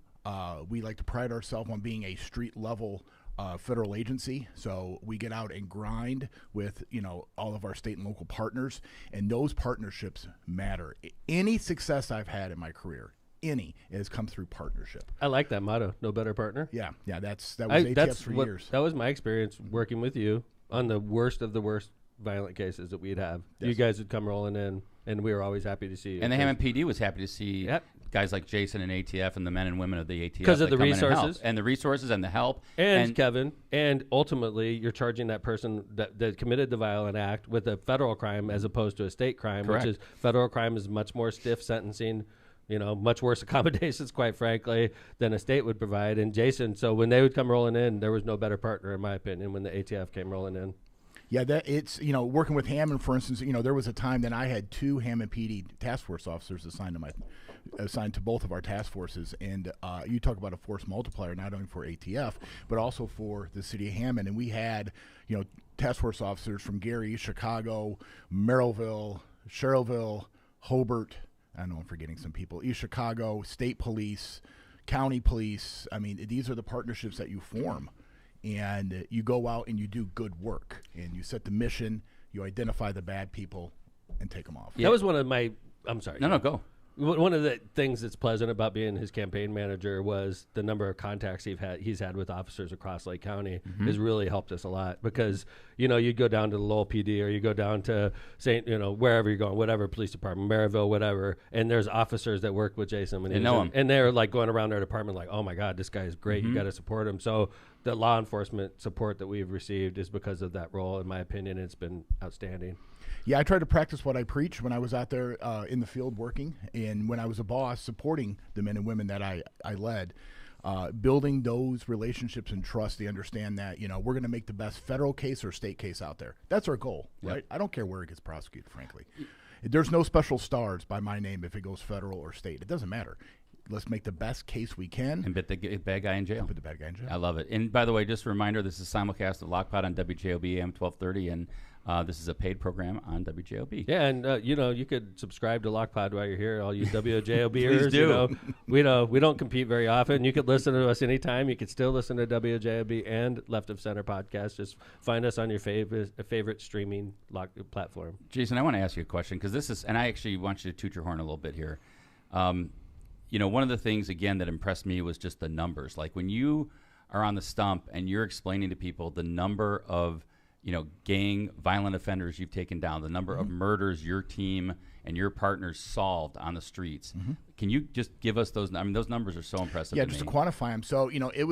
We like to pride ourselves on being a street-level federal agency. So we get out and grind with, all of our state and local partners, and those partnerships matter. Any success I've had in my career, has come through partnership. I like that motto, no better partner. Yeah, that was ATF for years. That was my experience working with you on the worst of the worst violent cases that we'd have. Yes. You guys would come rolling in, and we were always happy to see you. And the Hamm PD was happy to see guys like Jason and ATF and the men and women of the ATF. Because of the resources. And the resources and the help. And Kevin, and ultimately you're charging that person that committed the violent act with a federal crime as opposed to a state crime, Correct. which is federal crime is much more stiff sentencing, much worse accommodations, quite frankly, than a state would provide. And Jason, so when they would come rolling in, there was no better partner, in my opinion, when the ATF came rolling in. Yeah, it's, working with Hammond, for instance, there was a time that I had 2 Hammond PD task force officers assigned to both of our task forces. And you talk about a force multiplier, not only for ATF, but also for the city of Hammond. And we had, task force officers from Gary, Chicago, Merrillville, Sherrillville, Hobart. I know I'm forgetting some people. East Chicago, state police, county police. I mean, these are the partnerships that you form. And you go out and you do good work. And you set the mission, you identify the bad people, and take them off. Yeah. That was one of my – I'm sorry. No, go. One of the things that's pleasant about being his campaign manager was the number of contacts he's had with officers across Lake County has really helped us a lot because, you'd go down to the Lowell PD or you go down to wherever you're going, whatever police department, Maryville, whatever, and there's officers that work with Jason. When they know him. And they're like going around their department like, oh my God, this guy is great. You got to support him. So the law enforcement support that we've received is because of that role. In my opinion, it's been outstanding. Yeah, I tried to practice what I preach when I was out there in the field working, and when I was a boss supporting the men and women that I led, building those relationships and trust. They understand that we're going to make the best federal case or state case out there. That's our goal, right? I don't care where it gets prosecuted, frankly. There's no special stars by my name if it goes federal or state. It doesn't matter. Let's make the best case we can. And put the bad guy in jail. Put the bad guy in jail. I love it. And by the way, just a reminder, this is simulcast of Lockpod on WJOB AM 1230, and this is a paid program on WJOB. Yeah, and you could subscribe to Lockpod while you're here. All you WJOBers, Please do. We don't compete very often. You could listen to us anytime. You could still listen to WJOB and Left of Center podcast. Just find us on your favorite streaming platform. Jason, I want to ask you a question because this is, and I actually want you to toot your horn a little bit here. One of the things again that impressed me was just the numbers. Like when you are on the stump and you're explaining to people the number of gang violent offenders you've taken down, the number of murders your team and your partners solved on the streets. Can you just give us those? I mean, those numbers are so impressive. Yeah, just to quantify them. So, it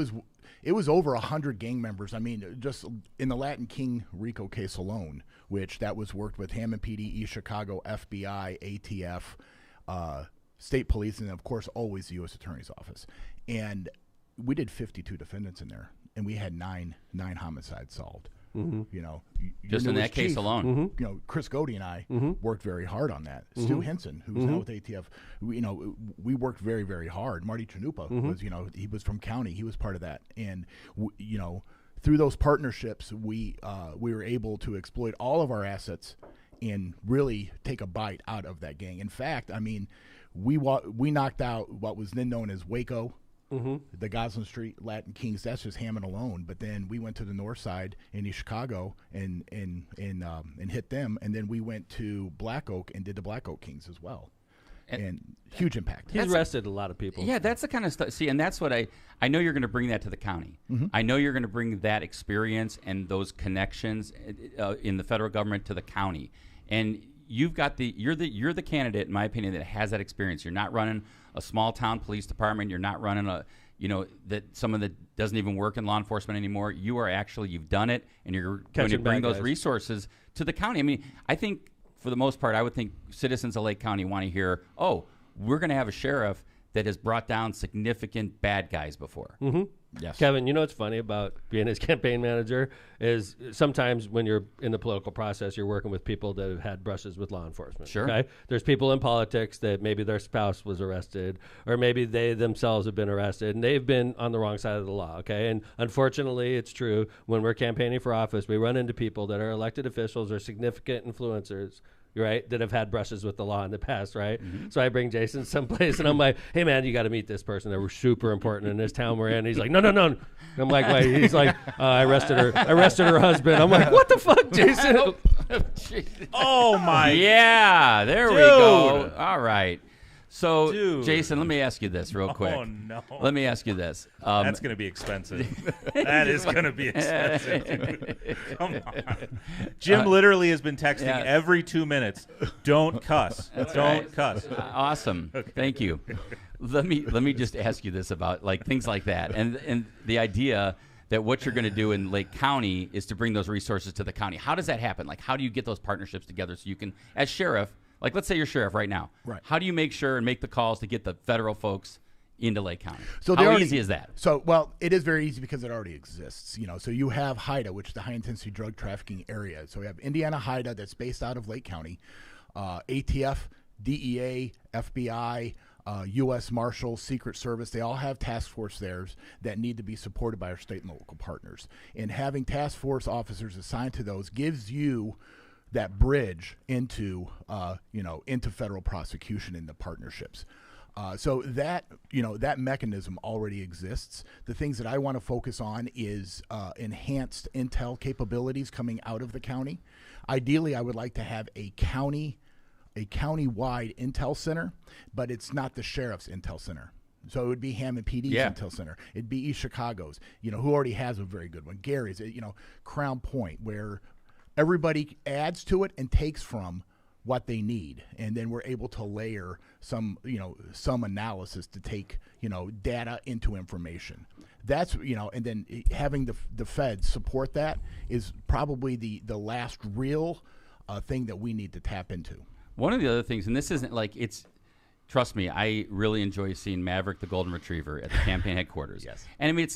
was over 100 gang members. I mean, just in the Latin King RICO case alone, which that was worked with Hammond PD, East Chicago, FBI, ATF, state police, and of course, always the U.S. Attorney's Office. And we did 52 defendants in there, and we had nine homicides solved. Just in that case alone. Chris Godey and I worked very hard on that. Stu Henson, who's now with ATF, we worked very, very hard. Marty Chanupa was, he was from county. He was part of that. And, through those partnerships, we were able to exploit all of our assets and really take a bite out of that gang. In fact, I mean, we knocked out what was then known as Waco, the Goslin Street Latin Kings. That's just Hammond alone. But then we went to the north side in East Chicago and hit them. And then we went to Black Oak and did the Black Oak Kings as well. And huge impact. He's arrested a lot of people. Yeah, that's the kind of stuff. See, and that's what I know you're going to bring that to the county. I know you're going to bring that experience and those connections in the federal government to the county. And you've got you're the candidate, in my opinion, that has that experience. You're not running a small town police department. You're not running that someone that doesn't even work in law enforcement anymore. You are actually, you've done it, and you're going to bring those resources to the county. I mean, I think for the most part, I would think citizens of Lake County want to hear, oh, we're going to have a sheriff that has brought down significant bad guys before. Mm-hmm. Yes. Kevin, you know what's funny about being his campaign manager is sometimes when you're in the political process, you're working with people that have had brushes with law enforcement. Sure. Okay? There's people in politics that maybe their spouse was arrested or maybe they themselves have been arrested and they've been on the wrong side of the law. Okay. And unfortunately, it's true when we're campaigning for office, we run into people that are elected officials or significant influencers, right, that have had brushes with the law in the past, right? Mm-hmm. So I bring Jason someplace, and I'm like, hey, man, you got to meet this person. They were super important in this town we're in. And he's like, no. And I'm like, wait. He's like, I arrested her husband. I'm like, what the fuck, Jason? Oh, my. Yeah, there we go. All right. So, Dude. Jason, let me ask you this real quick. Oh, no. Let me ask you this. That's going to be expensive. That is going to be expensive, dude. Come on. Jim literally has been texting every 2 minutes. Don't cuss. Don't cuss. Awesome. Okay. Thank you. Let me just ask you this about like things like that and the idea that what you're going to do in Lake County is to bring those resources to the county. How does that happen? Like, how do you get those partnerships together so you can, as sheriff, like let's say you're sheriff right now. Right. How do you make sure and make the calls to get the federal folks into Lake County? So how easy is that? So, well, it is very easy because it already exists. You know, so you have HIDA, which is the high intensity drug trafficking area. So we have Indiana HIDA that's based out of Lake County, ATF, DEA, FBI, U.S. Marshals, Secret Service. They all have task force there that need to be supported by our state and local partners. And having task force officers assigned to those gives you that bridge into, into federal prosecution in the partnerships. So that, that mechanism already exists. The things that I want to focus on is enhanced intel capabilities coming out of the county. Ideally, I would like to have a county-wide intel center, but it's not the sheriff's intel center. So it would be Hamm and PD's intel center. It'd be East Chicago's, who already has a very good one. Gary's, Crown Point, where everybody adds to it and takes from what they need, and then we're able to layer some analysis to take data into information. That's and then having the feds support that is probably the last real thing that we need to tap into. One of the other things, and this isn't like it's. Trust me, I really enjoy seeing Maverick the Golden Retriever at the campaign headquarters. Yes, and I mean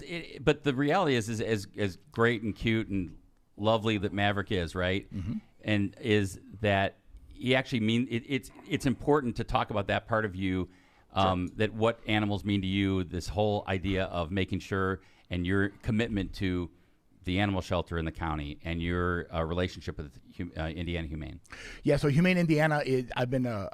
but the reality is as great and cute and lovely that Maverick is, right? Mm-hmm. And is that he actually it's important to talk about that part of you, that what animals mean to you, this whole idea of making sure and your commitment to the animal shelter in the county and your relationship with Indiana Humane. Yeah, so Humane Indiana,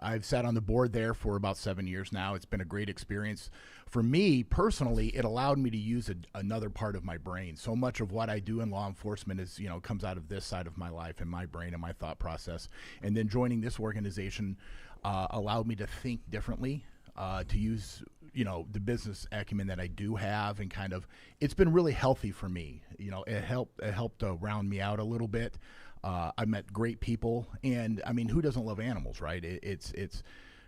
I've sat on the board there for about 7 years now. It's been a great experience. For me personally, it allowed me to use another part of my brain. So much of what I do in law enforcement is, comes out of this side of my life and my brain and my thought process. And then joining this organization allowed me to think differently, to use the business acumen that I do have, and kind of it's been really healthy for me. It helped round me out a little bit. I met great people, and I mean, who doesn't love animals, right? It's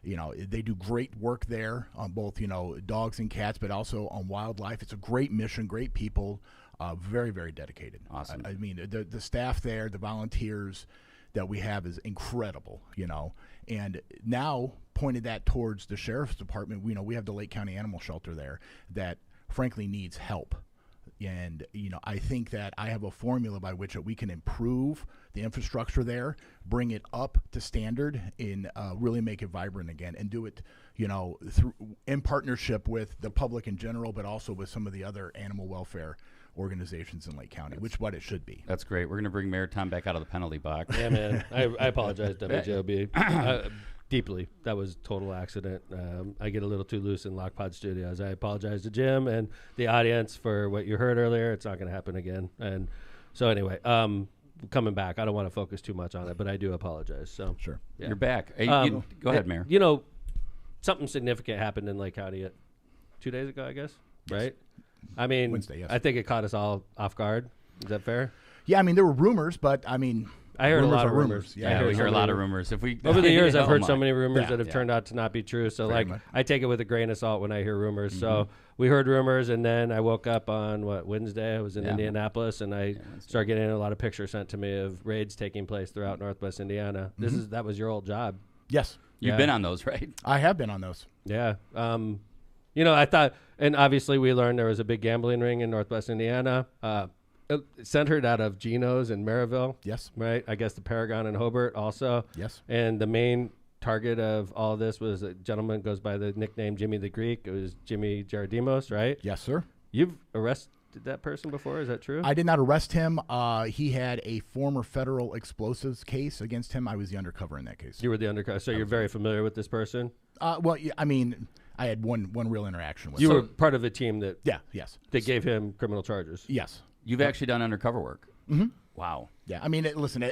they do great work there on both dogs and cats, but also on wildlife. It's a great mission, great people, very, very dedicated. Awesome. I mean, the staff there, the volunteers that we have is incredible, and now pointed that towards the sheriff's department. We have the Lake County Animal Shelter there that frankly needs help. And, I think that I have a formula by which we can improve the infrastructure there, bring it up to standard, and really make it vibrant again, and do it, in partnership with the public in general, but also with some of the other animal welfare organizations in Lake County, which what it should be. That's great. We're going to bring Mayor Tom back out of the penalty box. Yeah, man. I apologize, WJOB. Deeply. That was a total accident. I get a little too loose in Lockpod Studios. I apologize to Jim and the audience for what you heard earlier. It's not going to happen again. And so anyway, coming back, I don't want to focus too much on it, but I do apologize. So sure. Yeah. You're back. Hey, go ahead, Mayor. Something significant happened in Lake County 2 days ago, I guess, right? I mean, Wednesday, yes. I think it caught us all off guard. Is that fair? Yeah, I mean, there were rumors, but I mean, I heard a lot of rumors. Yeah, we hear a lot of rumors. Over the years, I've heard so many rumors that have turned out to not be true. So, Very much. I take it with a grain of salt when I hear rumors. Mm-hmm. So, we heard rumors, and then I woke up on, Wednesday? I was in Indianapolis, and I started getting a lot of pictures sent to me of raids taking place throughout Northwest Indiana. That was your old job. Yes. You've been on those, right? I have been on those. Yeah. I thought, and obviously we learned there was a big gambling ring in Northwest Indiana, centered out of Geno's in Maryville. Yes. Right. I guess the Paragon in Hobart also. Yes. And the main target of all this was a gentleman goes by the nickname Jimmy the Greek. It was Jimmy Jaradimos, right? Yes, sir. You've arrested that person before? Is that true? I did not arrest him. He had a former federal explosives case against him. I was the undercover in that case. You were the undercover, so you're very familiar with this person? Well, I mean, I had one real interaction with him. You were part of a team that yes. gave him criminal charges. Yes. You've actually done undercover work. Mm-hmm. Wow. Yeah, I mean, listen,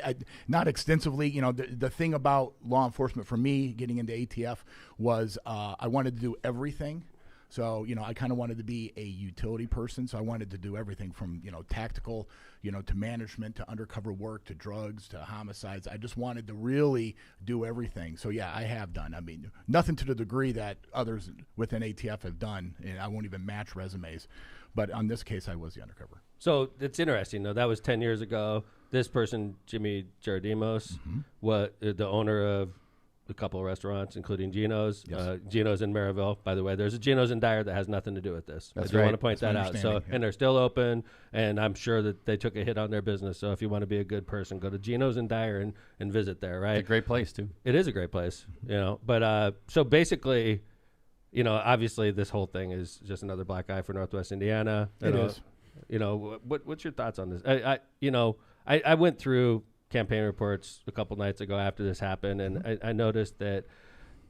not extensively. The thing about law enforcement for me getting into ATF was I wanted to do everything. So, I kind of wanted to be a utility person. So I wanted to do everything from, tactical, to management, to undercover work, to drugs, to homicides. I just wanted to really do everything. So, yeah, I have done. I mean, nothing to the degree that others within ATF have done. And I won't even match resumes. But on this case, I was the undercover. So it's interesting, though. That was 10 years ago. This person, Jimmy Jaradimos, the owner of a couple of restaurants, including Geno's. Yes. Geno's in Maryville, by the way. There's a Geno's in Dyer that has nothing to do with this. That's I do right. want to point That's that my out. So, understanding, yeah. and they're still open, and I'm sure that they took a hit on their business. So if you want to be a good person, go to Geno's in Dyer and visit there, right? It's a great place, too. It is a great place, But so basically, obviously this whole thing is just another black eye for Northwest Indiana. It is. What's your thoughts on this? I went through campaign reports a couple nights ago after this happened, and I noticed that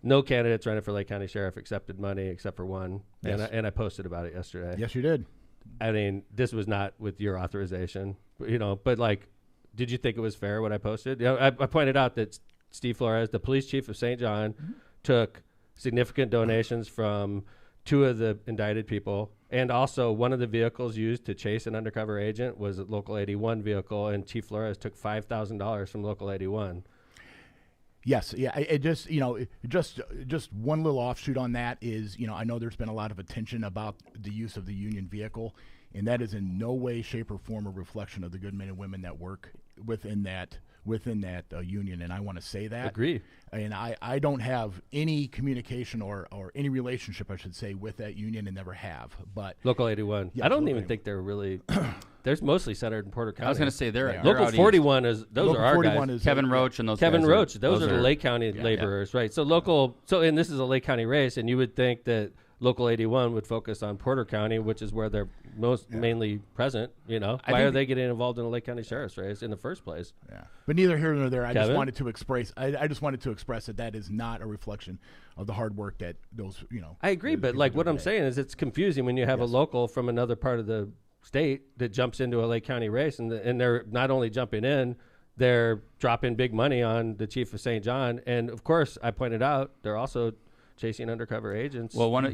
no candidates running for Lake County Sheriff accepted money except for one, Yes. and I posted about it yesterday. Yes, you did. I mean, this was not with your authorization, but like, did you think it was fair what I posted? I pointed out that Steve Flores, the police chief of St. John, took significant donations from two of the indicted people, and also one of the vehicles used to chase an undercover agent was a Local 81 vehicle, and Chief Flores took $5,000 from Local 81. Yes, yeah. It just just one little offshoot on that is I know there's been a lot of attention about the use of the union vehicle, and that is in no way, shape, or form a reflection of the good men and women that work within that union, and I want to say that. Agree. And I don't have any communication or any relationship, I should say, with that union, and never have. But Local 81. Yes, I don't Local even 81. think they're really. They're mostly centered in Porter County. I was going to say they're Local out 41 is those Local are our 41 guys. is Kevin Roach and those Kevin guys Roach, those are the Lake County yeah. laborers, right? So and this is a Lake County race, and you would think that Local 81 would focus on Porter County, which is where they're mainly present. Why are they getting involved in a Lake County sheriff's race in the first place? Yeah, but neither here nor there. I Kevin? just wanted to express. I just wanted to express that is not a reflection of the hard work that those. I agree, but like what I'm saying is it's confusing when you have a local from another part of the state that jumps into a Lake County race, and they're not only jumping in, they're dropping big money on the chief of St. John, and of course I pointed out they're also chasing undercover agents. Well, one of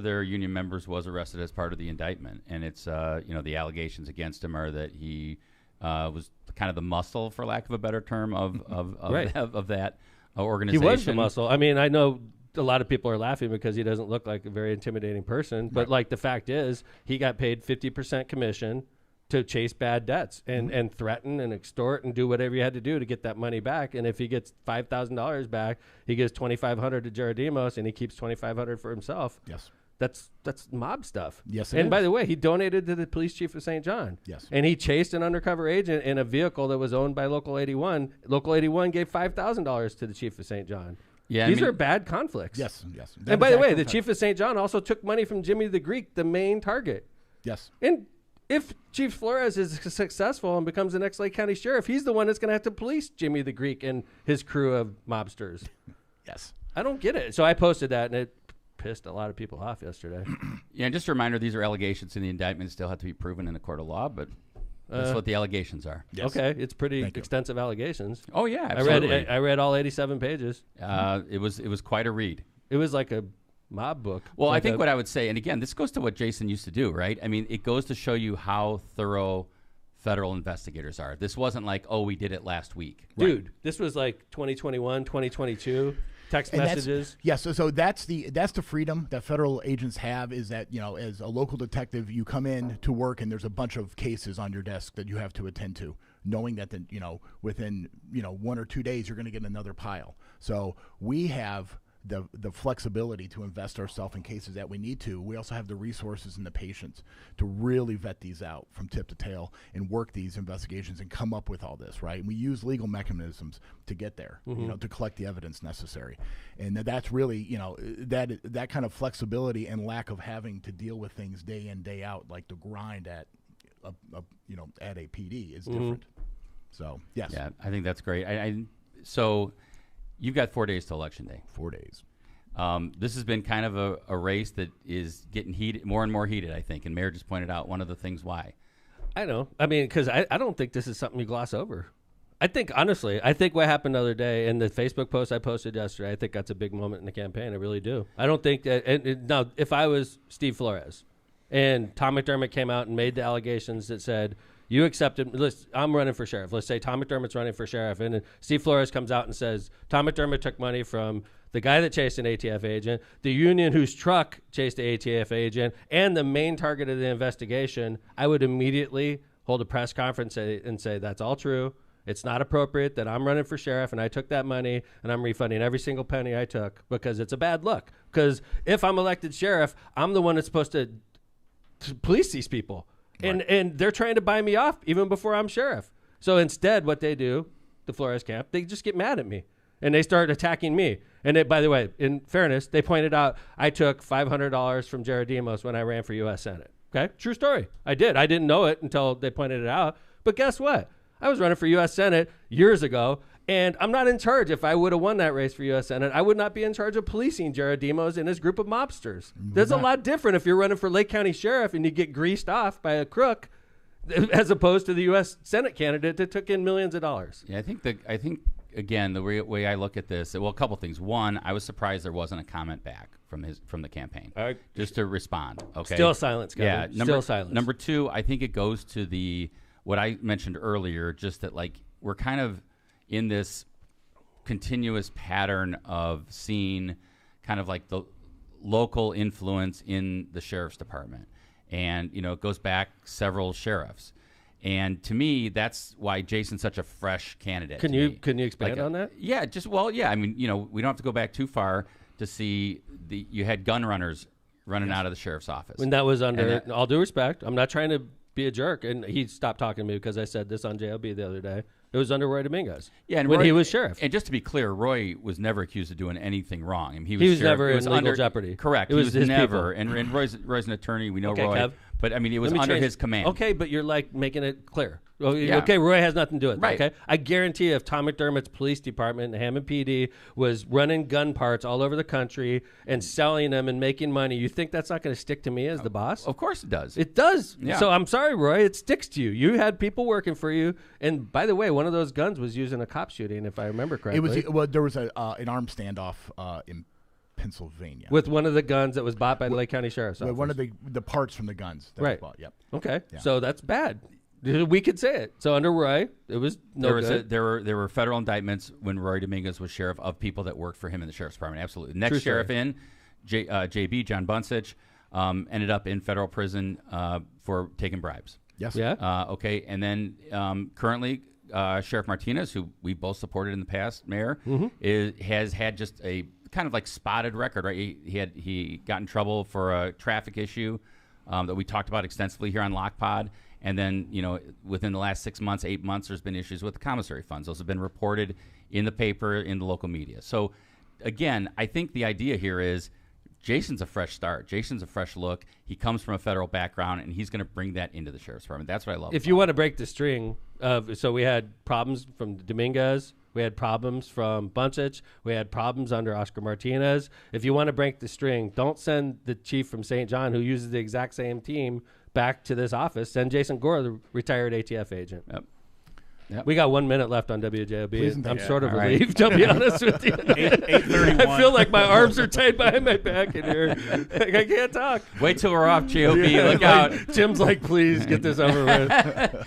their union members was arrested as part of the indictment, and it's the allegations against him are that he was kind of the muscle, for lack of a better term, of Right. of that organization. He was the muscle. I mean, I know a lot of people are laughing because he doesn't look like a very intimidating person, but like the fact is he got paid 50% commission to chase bad debts and threaten and extort and do whatever you had to do to get that money back. And if he gets $5,000 back, he gives $2,500 to Jaradimos and he keeps $2,500 for himself. Yes. That's mob stuff. Yes, it and by is. the way, he donated to the police chief of St. John. Yes. And he chased an undercover agent in a vehicle that was owned by Local 81. Local 81 gave $5,000 to the chief of St. John. Yeah, These are bad conflicts. Yes. Yes. And by the way, the chief of St. John also took money from Jimmy the Greek, the main target. Yes. And if Chief Flores is successful and becomes the next Lake County sheriff, he's the one that's going to have to police Jimmy the Greek and his crew of mobsters. Yes. I don't get it. So I posted that, and it pissed a lot of people off yesterday. Yeah, and just a reminder, these are allegations, and the indictment still have to be proven in a court of law, but that's what the allegations are. Yes. Okay, it's pretty Thank you. extensive allegations. Oh yeah, absolutely. I read all 87 pages. It was quite a read. It was like a mob book. Well, like I think what I would say, and again, this goes to what Jason used to do, right? I mean, it goes to show you how thorough federal investigators are. This wasn't like, oh, we did it last week. Dude, this was like 2021, 2022. Text And messages. Yes, so that's the freedom that federal agents have, is that, as a local detective, you come in to work and there's a bunch of cases on your desk that you have to attend to, knowing that within 1 or 2 days you're going to get another pile. So we have the flexibility to invest ourselves in cases that we need to. We also have the resources and the patience to really vet these out from tip to tail and work these investigations and come up with all this, right? And we use legal mechanisms to get there, to collect the evidence necessary. And that's really, that kind of flexibility and lack of having to deal with things day in, day out, like the grind at at a PD is different. So, yes. Yeah, I think that's great. So you've got 4 days to Election Day. 4 days. This has been kind of a race that is getting heated, more and more heated, I think. And Mayor just pointed out one of the things why. I know. I mean, because I don't think this is something you gloss over. I think, honestly, what happened the other day in the Facebook post I posted yesterday, I think that's a big moment in the campaign. I really do. I don't think that now, if I was Steve Flores and Tom McDermott came out and made the allegations that said, you accepted, I'm running for sheriff. Let's say Tom McDermott's running for sheriff, and Steve Flores comes out and says, Tom McDermott took money from the guy that chased an ATF agent, the union whose truck chased the ATF agent, and the main target of the investigation. I would immediately hold a press conference and say, that's all true. It's not appropriate that I'm running for sheriff and I took that money and I'm refunding every single penny I took, because it's a bad look. Because if I'm elected sheriff, I'm the one that's supposed to police these people. Right. And they're trying to buy me off even before I'm sheriff. So instead, what they do, the Flores camp, they just get mad at me and they start attacking me. And by the way, in fairness, they pointed out I took $500 from Jared Demos when I ran for U.S. Senate. Okay, true story. I did. I didn't know it until they pointed it out. But guess what? I was running for U.S. Senate years ago, and I'm not in charge. If I would have won that race for U.S. Senate, I would not be in charge of policing Jared Demos and his group of mobsters. There's a lot different if you're running for Lake County Sheriff and you get greased off by a crook, as opposed to the U.S. Senate candidate that took in millions of dollars. Yeah, I think again, the way I look at this, well, a couple things. One, I was surprised there wasn't a comment back from the campaign just to respond. Okay, still silence, Kevin. Yeah, still silence. Number two, I think it goes to what I mentioned earlier, just that we're kind of in this continuous pattern of seeing kind of like the local influence in the sheriff's department. And, it goes back several sheriffs. And to me, that's why Jason's such a fresh candidate. Can you expand on that? Yeah, I mean, we don't have to go back too far to see you had gun runners running out of the sheriff's office. And that was under, all due respect, I'm not trying to be a jerk, and he stopped talking to me because I said this on JLB the other day. It was under Roy Dominguez. Yeah, and when Roy, he was sheriff. And just to be clear, Roy was never accused of doing anything wrong. I mean, he was sheriff. never in legal jeopardy. Correct. It was his never. people. And Roy's an attorney. We know okay, Roy. Kev. But I mean, it was under his command. Okay, but you're making it clear. Yeah. Okay, Roy has nothing to do with it. Right. Okay, I guarantee if Tom McDermott's police department and Hamm PD was running gun parts all over the country and selling them and making money, you think that's not going to stick to me as the boss? Of course it does. It does. Yeah. So I'm sorry, Roy. It sticks to you. You had people working for you, and by the way, one of those guns was used in a cop shooting, if I remember correctly. There was an armed standoff in Pennsylvania with one of the guns that was bought by the Lake County Sheriff's Office. One of the parts from the guns that was bought. Yep. Okay. Yeah. So that's bad. We could say it. So under Roy, it was good. There were federal indictments when Roy Dominguez was sheriff of people that worked for him in the sheriff's department. Absolutely. Next sheriff in, JB, John Bunsich, ended up in federal prison for taking bribes. Yes. Yeah. Okay. And then currently, Sheriff Martinez, who we both supported in the past, Mayor, has had just a kind of like spotted record, right? He got in trouble for a traffic issue that we talked about extensively here on LockPod. And then, within the last 6 months, 8 months, there's been issues with the commissary funds. Those have been reported in the paper, in the local media. So, again, I think the idea here is Jason's a fresh start. Jason's a fresh look. He comes from a federal background, and he's going to bring that into the sheriff's department. That's what I love. If you want to break the string so we had problems from Dominguez, we had problems from Bunsich, we had problems under Oscar Martinez. If you want to break the string, don't send the chief from St. John, who uses the exact same team, back to this office. Send Jason Gore, the retired ATF agent. Yep. We got 1 minute left on WJLB. I'm sort of All right. relieved, I'll be honest with you. 8:31. I feel like my arms are tied behind my back in here. I can't talk. Wait till we're off, JOB. Look out. Jim's like, please get this over with.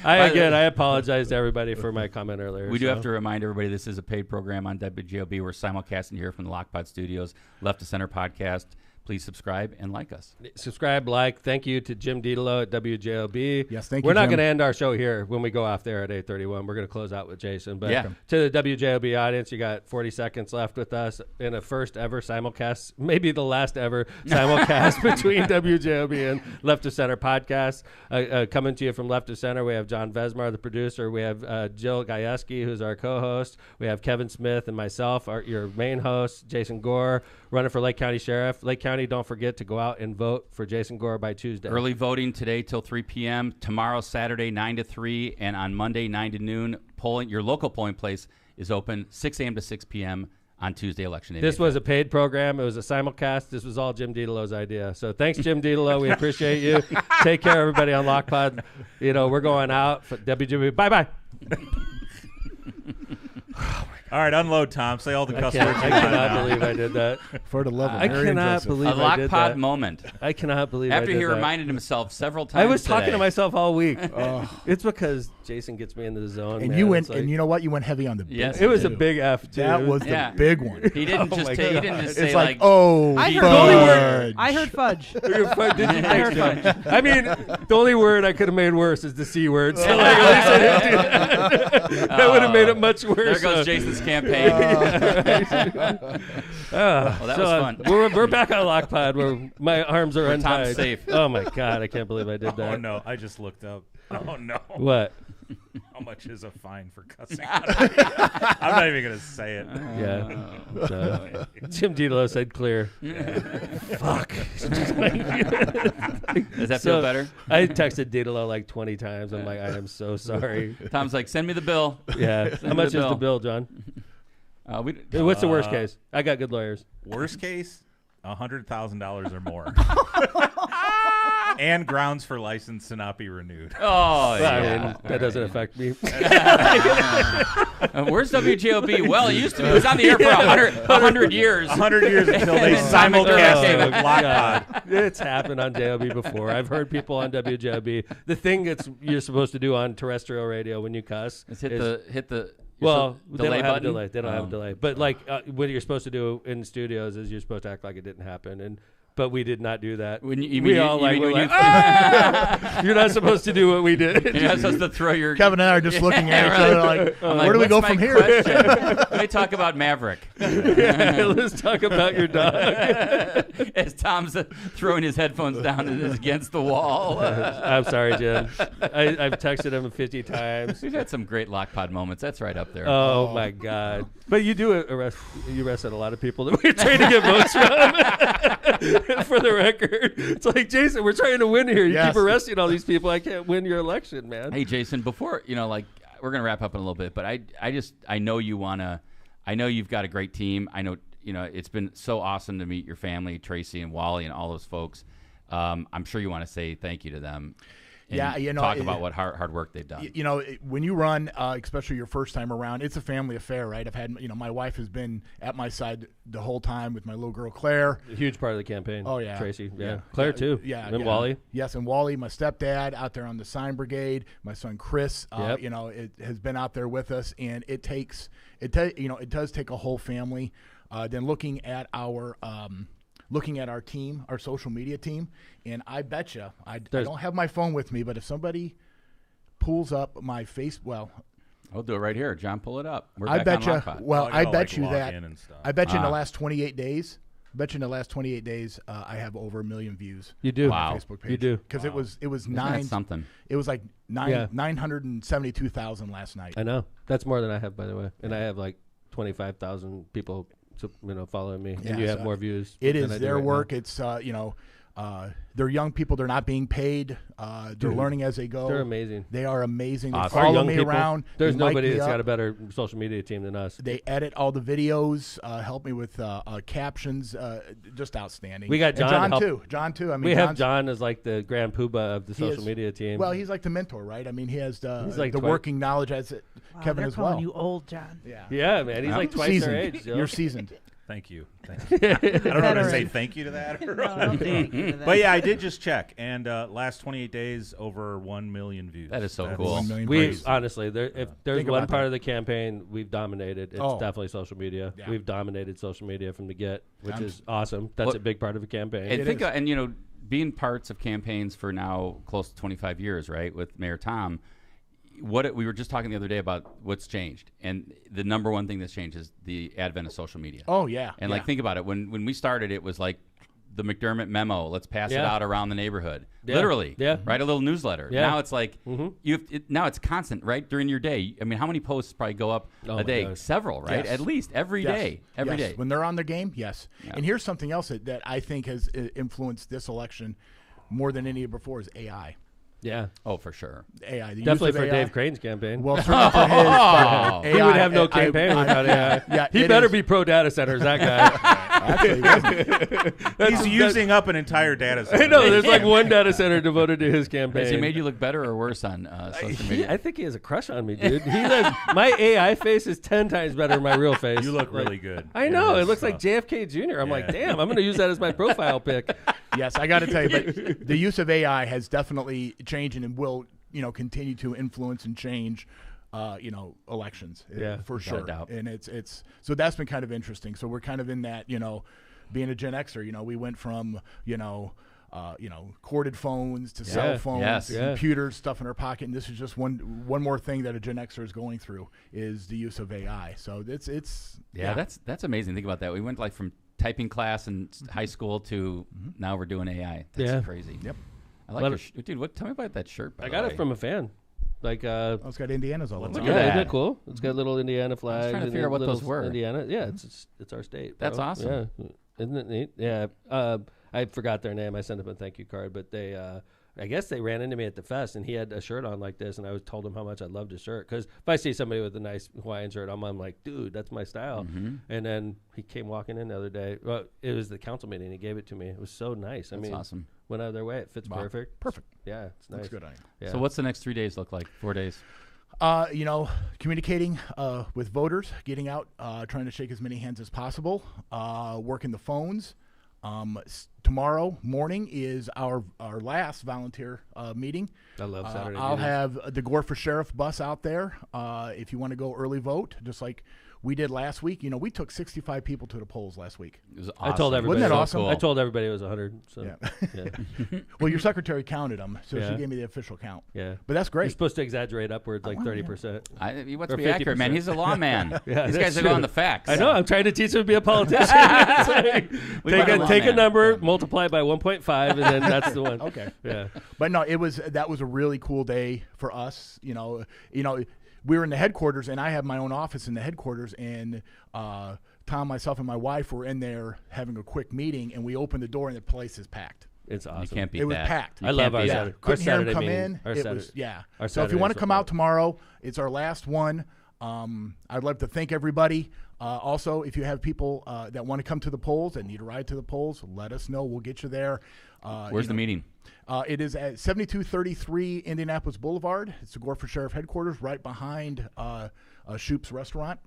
I apologize to everybody for my comment earlier. We do have to remind everybody this is a paid program on WJOB. We're simulcasting here from the LockPod Studios, Left to Center podcast, please subscribe and like us. Subscribe, like. Thank you to Jim Didolo at WJOB. Yes, thank you, We're not Jim. going to end our show here when we go off there at 8:31. We're going to close out with Jason. But Yeah. to the WJOB audience, you got 40 seconds left with us in a first ever simulcast, maybe the last ever simulcast between WJOB and Left of Center podcast. Coming to you from Left of Center, we have John Vesmar, the producer. We have Jill Gajewski, who's our co-host. We have Kevin Smith and myself, your main host, Jason Gore, running for Lake County Sheriff. Lake County, don't forget to go out and vote for Jason Gore by Tuesday. Early voting today till 3 p.m. Tomorrow, Saturday, 9 to 3. And on Monday, 9 to noon. Your local polling place is open 6 a.m. to 6 p.m. on Tuesday, election day. This was a paid program. It was a simulcast. This was all Jim Didolo's idea. So thanks, Jim Didolo. We appreciate you. Take care, everybody on LockPod. We're going out. For WGB. Bye-bye. All right, unload, Tom. Say all the cuss words you I want cannot now. believe I did that. For the love of I Mary and cannot Joseph. believe a I did LockPod that. moment. I cannot believe I After did he that. reminded himself several times I was talking today. to myself all week. It's because Jason gets me into the zone. And man. you It's went, and you know what? You went heavy on the big. Yes, it was a too. big F too. That was Yeah. the big one. He didn't Oh just my say, he God. didn't just say It's like, I heard the only fudge. I heard fudge. Did you text me? I mean, the only word I could have made worse is the C word. So like, at least I didn't do that. That would have made it much worse. There goes Jason's campaign. Well, that was fun. We're back on LockPod where my arms are Tom's untied. safe. Oh my God, I can't believe I did that. Oh, no. I just looked up. Oh, no. What? How much is a fine for cussing? I'm not even going to say it. Yeah. So, Jim Didolo said clear. Fuck. Does that feel better? I texted Didolo like 20 times. I'm like, I am so sorry. Tom's like, send me the bill. Yeah. How much is the bill, John? What's the worst case? I got good lawyers. Worst case, $100,000 or more. And grounds for license to not be renewed. Oh, Well, yeah. I mean, that doesn't affect me. Where's WJOB? Well, it used to be. It was on the air for 100 years. 100 years until they And then simulcast it Oh, with LockPod. God. It's happened on JOB before. I've heard people on WJOB. The thing you're supposed to do on terrestrial radio when you cuss Let's hit is the well, they delay don't have a button. delay. They don't have a delay. But like what you're supposed to do in studios is you're supposed to act like it didn't happen. But we did not do that. When you we mean all you like, mean we're when like, "Ah!" You're not supposed to do what we did. You're not supposed to throw your. Kevin and I are just looking at each right. other like, I'm where do we "What's go my from here? question?" Let me talk about Maverick. Let's talk about your dog. As Tom's throwing his headphones down and is against the wall. I'm sorry, Jim. I've texted him 50 times. We've had some great LockPod moments. That's right up there. Oh my God! But you do arrested a lot of people that we're trying to get votes from. For the record, it's like, Jason, we're trying to win here. You Yes. keep arresting all these people. I can't win your election, man. Hey, Jason, before, we're going to wrap up in a little bit, but I know you want to, I know you've got a great team. I know, it's been so awesome to meet your family, Tracy and Wally and all those folks. I'm sure you want to say thank you to them. And talk about what hard work they've done. When you run, especially your first time around, it's a family affair, right? I've had, my wife has been at my side the whole time with my little girl Claire. A huge part of the campaign. Oh yeah, Tracy. Yeah, Claire too. Yeah, and Wally. Yes, and Wally, my stepdad, out there on the sign brigade. My son Chris, Yep. it has been out there with us, and it does take a whole family. Then looking at our team, our social media team, and I bet you, I don't have my phone with me, but if somebody pulls up my face, I'll do it right here. John, pull it up. We're I back bet you, on LockPod. Oh, I I gotta, bet you log that, in and stuff. I bet you in the last 28 days, I have over 1 million views. You do. Wow. On my Facebook page. You do. Because it was Isn't nine that something? It was like Yeah. 972,000 last night. I know. That's more than I have, by the way. And I have like 25,000 people, following me. Yeah, and you have so more views. It than is I do their right work. now. It's they're young people. They're not being paid. They're learning as they go. They're amazing. They are amazing. They Awesome. Our follow young me people, around. there's They mic nobody me that's up. got a better social media team than us. They edit all the videos, help me with captions. Just outstanding. We got And John John help- too. John too. I mean, We have John's- John as like the grand poobah of the he social is- media team. Well, he's like the mentor, right? I mean, he has the like working knowledge as Wow, Kevin they're as calling well. you old, John. Yeah. yeah, man. He's like twice seasoned. their age. Jill. You're seasoned. Thank you. Thank you. I don't know how to say thank you to that. No, don't thank you to that. But yeah, I did just check, and last 28 days, over 1 million views. That is so That's cool. 1 million We views. honestly, if there's Think one about part that. of the campaign we've dominated, it's Oh. definitely social media. Yeah. We've dominated social media from the get, which I'm- is awesome. That's Well, a big part of a campaign. And It think, is. and you know, being parts of campaigns for now close to 25 years, right, with Mayor Tom. We were just talking the other day about what's changed, and the number one thing that's changed is the advent of social media. Oh yeah. And yeah. like, think about it. When we started, it was like the McDermott memo. Let's pass it Yeah. out around the neighborhood. Yeah. Literally. Yeah. Right. A little newsletter. Yeah. Now it's like now it's constant. Right during your day. I mean, how many posts probably go up Oh a my day? God. Several. Right. Yes. At least every Yes. day. Every Yes. day. When they're on their game, yes. Yeah. And here's something else that I think has influenced this election more than any before is AI. yeah, Oh, for sure. AI. The definitely use of for AI. Dave Crane's campaign. Well, certainly for his. Oh. He would have no campaign without AI. Yeah, He it better is. be pro data centers. That guy. Actually, it wasn't. He's using up an entire data set. I know. There's like one data center devoted to his campaign. Has he made you look better or worse on social media? I think he has a crush on me, dude. My AI face is 10 times better than my real face. You look Like, really good. I know. Yeah, It looks so- like JFK Jr. I'm like, Yeah. damn, I'm going to use that as my profile pic. Yes, I got to tell you, but the use of AI has definitely changed and will, continue to influence and change, elections. Yeah, for without a sure. doubt. And it's so that's been kind of interesting. So we're kind of in that, being a Gen Xer, we went from, corded phones to cell phones, yes. to Yeah. computers, stuff in our pocket. And this is just one more thing that a Gen Xer is going through is the use of AI. So it's Yeah, that's amazing. Think about that. We went like from typing class in high school to now we're doing AI. That's Yeah. crazy. Yep. I like your dude. Tell me about that shirt. By I the got way. it from a fan. Like, Oh, it's got Indiana's all over Look it. at yeah, that. isn't that cool? It's got little Indiana flags. trying to and figure out what little those were. Indiana. Yeah, it's our state. That's bro. awesome. Yeah, isn't it neat? Yeah. I forgot their name. I sent them a thank you card, but they, I guess they ran into me at the fest, and he had a shirt on like this, and I told him how much I loved his shirt. Because if I see somebody with a nice Hawaiian shirt on, I'm like, dude, that's my style. And then he came walking in the other day. Well, it was the council meeting. He gave it to me. It was so nice. I That's mean, awesome. went out of their way. It fits Wow. perfect. Perfect. Yeah, it's nice. Looks good on you. Yeah. So what's the next 3 days look like? 4 days. Communicating with voters, getting out, trying to shake as many hands as possible, working the phones. Tomorrow morning is our last volunteer meeting. I love Saturday I'll meetings. have the Gore for Sheriff bus out there if you want to go early vote, just like we did last week. We took 65 people to the polls last week. It was I awesome. told everybody. Wasn't that it was- awesome? I told everybody it was 100. So, Yeah. yeah. Well, your secretary counted them, so Yeah. she gave me the official count. Yeah. But that's You're great. supposed to exaggerate upwards like well, yeah. 30%. He wants Or to be accurate, man. 50%. He's a lawman. Yeah, These that's guys are true. going the facts. I know. I'm trying to teach him to be a politician. It's like, We want a take a lawman. number, multiply it by 1.5, and then that's the one. Okay. Yeah. But no, that was a really cool day for us. We were in the headquarters, and I have my own office in the headquarters, and Tom, myself, and my wife were in there having a quick meeting, and we opened the door, and the place is packed. It's awesome. You can't beat It was that. packed. You I love can't our beat Yeah, Saturday- that. couldn't hear Saturday him come meeting. in. Our It Saturday- was yeah. our So if you Saturday want to is come so out cool. tomorrow, it's our last one. I'd love to thank everybody. Also, if you have people that want to come to the polls and need a ride to the polls, let us know. We'll get you there. Where's the meeting? It is at 7233 Indianapolis Boulevard. It's the Gore for Sheriff headquarters, right behind Shoop's Restaurant.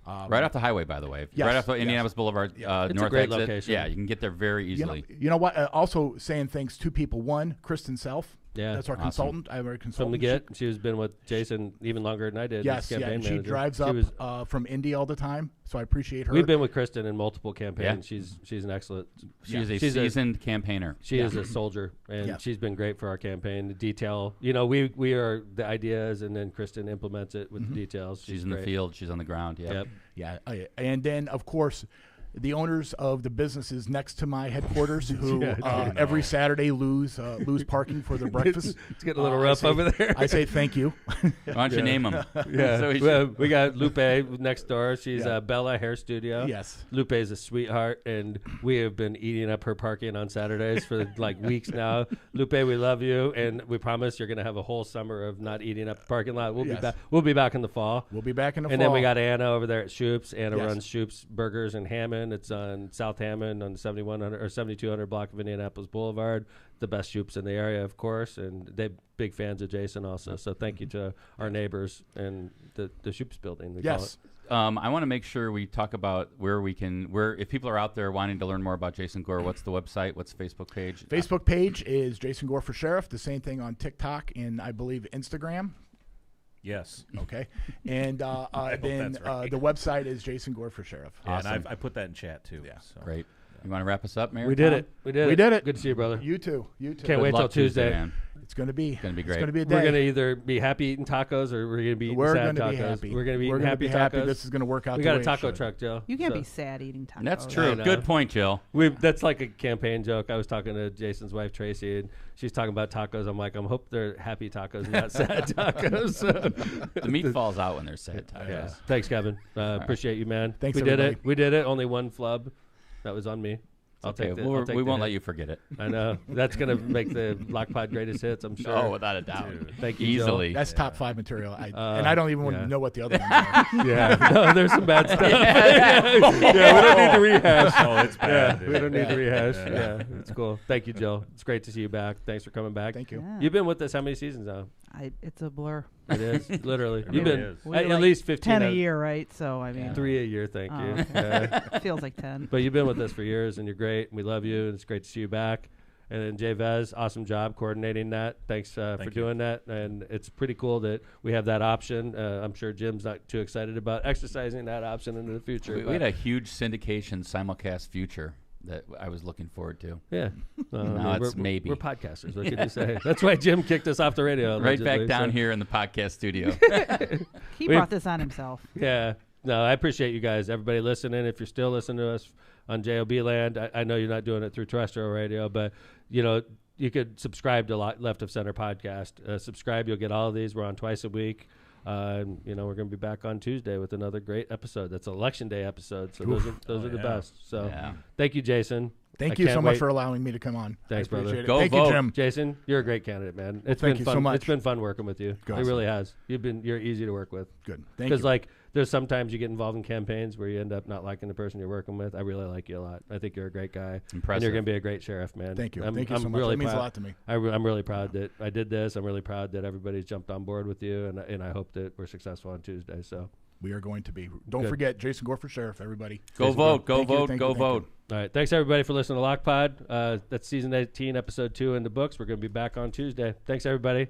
Right off the highway, by the way. Yes, Right off the yes. Indianapolis Boulevard, It's a north great exit. location. Yeah, you can get there very easily. You know what? Also saying thanks to people. One, Kristen Self. Yeah. That's our Awesome. consultant. I have our From consultant. the get, she has been with Jason even longer than I did. Yes, as yeah. campaign And she manager. drives She up was- from Indy all the time, so I appreciate her. We've been with Kristen in multiple campaigns. Yeah. She's an excellent. She's a she's seasoned campaigner. She is a soldier, and Yeah. she's been great for our campaign. The detail, we are the ideas, and then Kristen implements it with the details. She's in the great. field. She's on the ground. Yeah. Yep. Yeah, and then of course, the owners of the businesses next to my headquarters, who every Saturday lose parking for their breakfast. It's getting a little rough over there. I say thank you. Why don't you name them? Yeah, So we got Lupe next door. She's Bella Hair Studio. Yes. Lupe is a sweetheart, and we have been eating up her parking on Saturdays for like weeks now. Lupe, we love you, and we promise you're going to have a whole summer of not eating up the parking lot. We'll be Yes. back. We'll be back in the fall. We'll be back in the And fall. then we got Anna over there at Shoop's. Anna Yes. runs Shoop's Burgers in Hammond. It's on South Hammond on the 7100 or 7200 block of Indianapolis Boulevard. The best Shoop's in the area, of course, and they're big fans of Jason also. So thank you to our neighbors and the Shoop's building. We call Yes. it. I want to make sure we talk about where if people are out there wanting to learn more about Jason Gore, what's the website? What's the Facebook page? Facebook page is Jason Gore for Sheriff. The same thing on TikTok and I believe Instagram. Yes. Okay. And then that's right. the website is Jason Gore for Sheriff. Yeah, Awesome. and I put that in chat too. Yeah. So. Great. You want to wrap us up, Mayor? We did Tom? it. We did We it. did it. Good to see you, brother. You too. You too. Can't wait Good till luck Tuesday. man. It's going to be. It's gonna be great. It's going to be a day. We're gonna either be happy eating tacos or we're gonna be eating We're sad gonna tacos. be happy. We're gonna be We're eating gonna happy be happy. tacos. This is going to work out. We the got way a it taco should. truck, Joe. You can't So- be sad eating tacos. That's I true. know. Good point, Jill. That's like a campaign joke. I was talking to Jason's wife Tracy, and she's talking about tacos. I'm like, I hope they're happy tacos, not sad tacos. The meat falls out when there's sad tacos. Yeah. Thanks, Kevin. Appreciate you, man. Thanks, we did it. everybody. We did it. Only one flub. That was on me. I'll Okay, take the, we'll- I'll take we the won't hit. let you forget it. I know. That's gonna make the Lock Pod greatest hits. I'm sure. Oh, without a doubt. Thank you, Joe. Easily. That's top 5 material. And I don't even want yeah. to know what the other ones are. Yeah. No, there's some bad stuff. Yeah, we don't need to rehash. Oh, it's bad. We don't need to rehash. Yeah, it's cool. Thank you, Jill. It's great to see you back. Thanks for coming back. Thank you. Yeah. You've been with us how many seasons now? It's a blur. It is literally. It You've really been is. We at like least 15. 10 a out- year, right? So I mean, 3 a year. Thank Oh, you. okay. Yeah. feels like 10. But you've been with us for years, and you're great. And we love you, and it's great to see you back. And then Jay Vez, awesome job coordinating that. Thanks for Thank you. doing that. And it's pretty cool that we have that option. I'm sure Jim's not too excited about exercising that option into the future. We but had a huge syndication simulcast future that I was looking forward to. yeah. Now it's maybe. We're podcasters. What can you say? That's why Jim kicked us off the radio. Right back allegedly, down so- here in the podcast studio. He we- brought this on himself. Yeah. No, I appreciate you guys, everybody listening. If you're still listening to us on JOB Land, I know you're not doing it through terrestrial radio, but you could subscribe to Left of Center podcast. Subscribe, you'll get all of these. We're on twice a week. We're going to be back on Tuesday with another great episode. That's Election Day episode, so those are the yeah. best. So Yeah. thank you, Jason. Thank I you can't so much wait. for allowing me to come on. Thanks, I appreciate brother. it. Go Thank vote. you, Jim. Jason, you're a great candidate, man. It's thank been you fun. so much. It's been fun working with you. Good. It really has. You're easy to work with. Good. Thank Because you. there's sometimes you get involved in campaigns where you end up not liking the person you're working with. I really like you a lot. I think you're a great guy. And Impressive. you're going to be a great sheriff, man. Thank you. I'm, Thank you I'm so much. Really That means a proud- lot to me. I'm really proud that I did this. I'm really proud that everybody's jumped on board with you, and I hope that we're successful on Tuesday. So, We are going to be. Don't Good. forget, Jason Gore for Sheriff, everybody. Go vote. Go Thank you, vote. thank Go you, thank you. vote. all right. Thanks, everybody, for listening to Lock Pod. That's season 18, episode 2 in the books. We're going to be back on Tuesday. Thanks, everybody.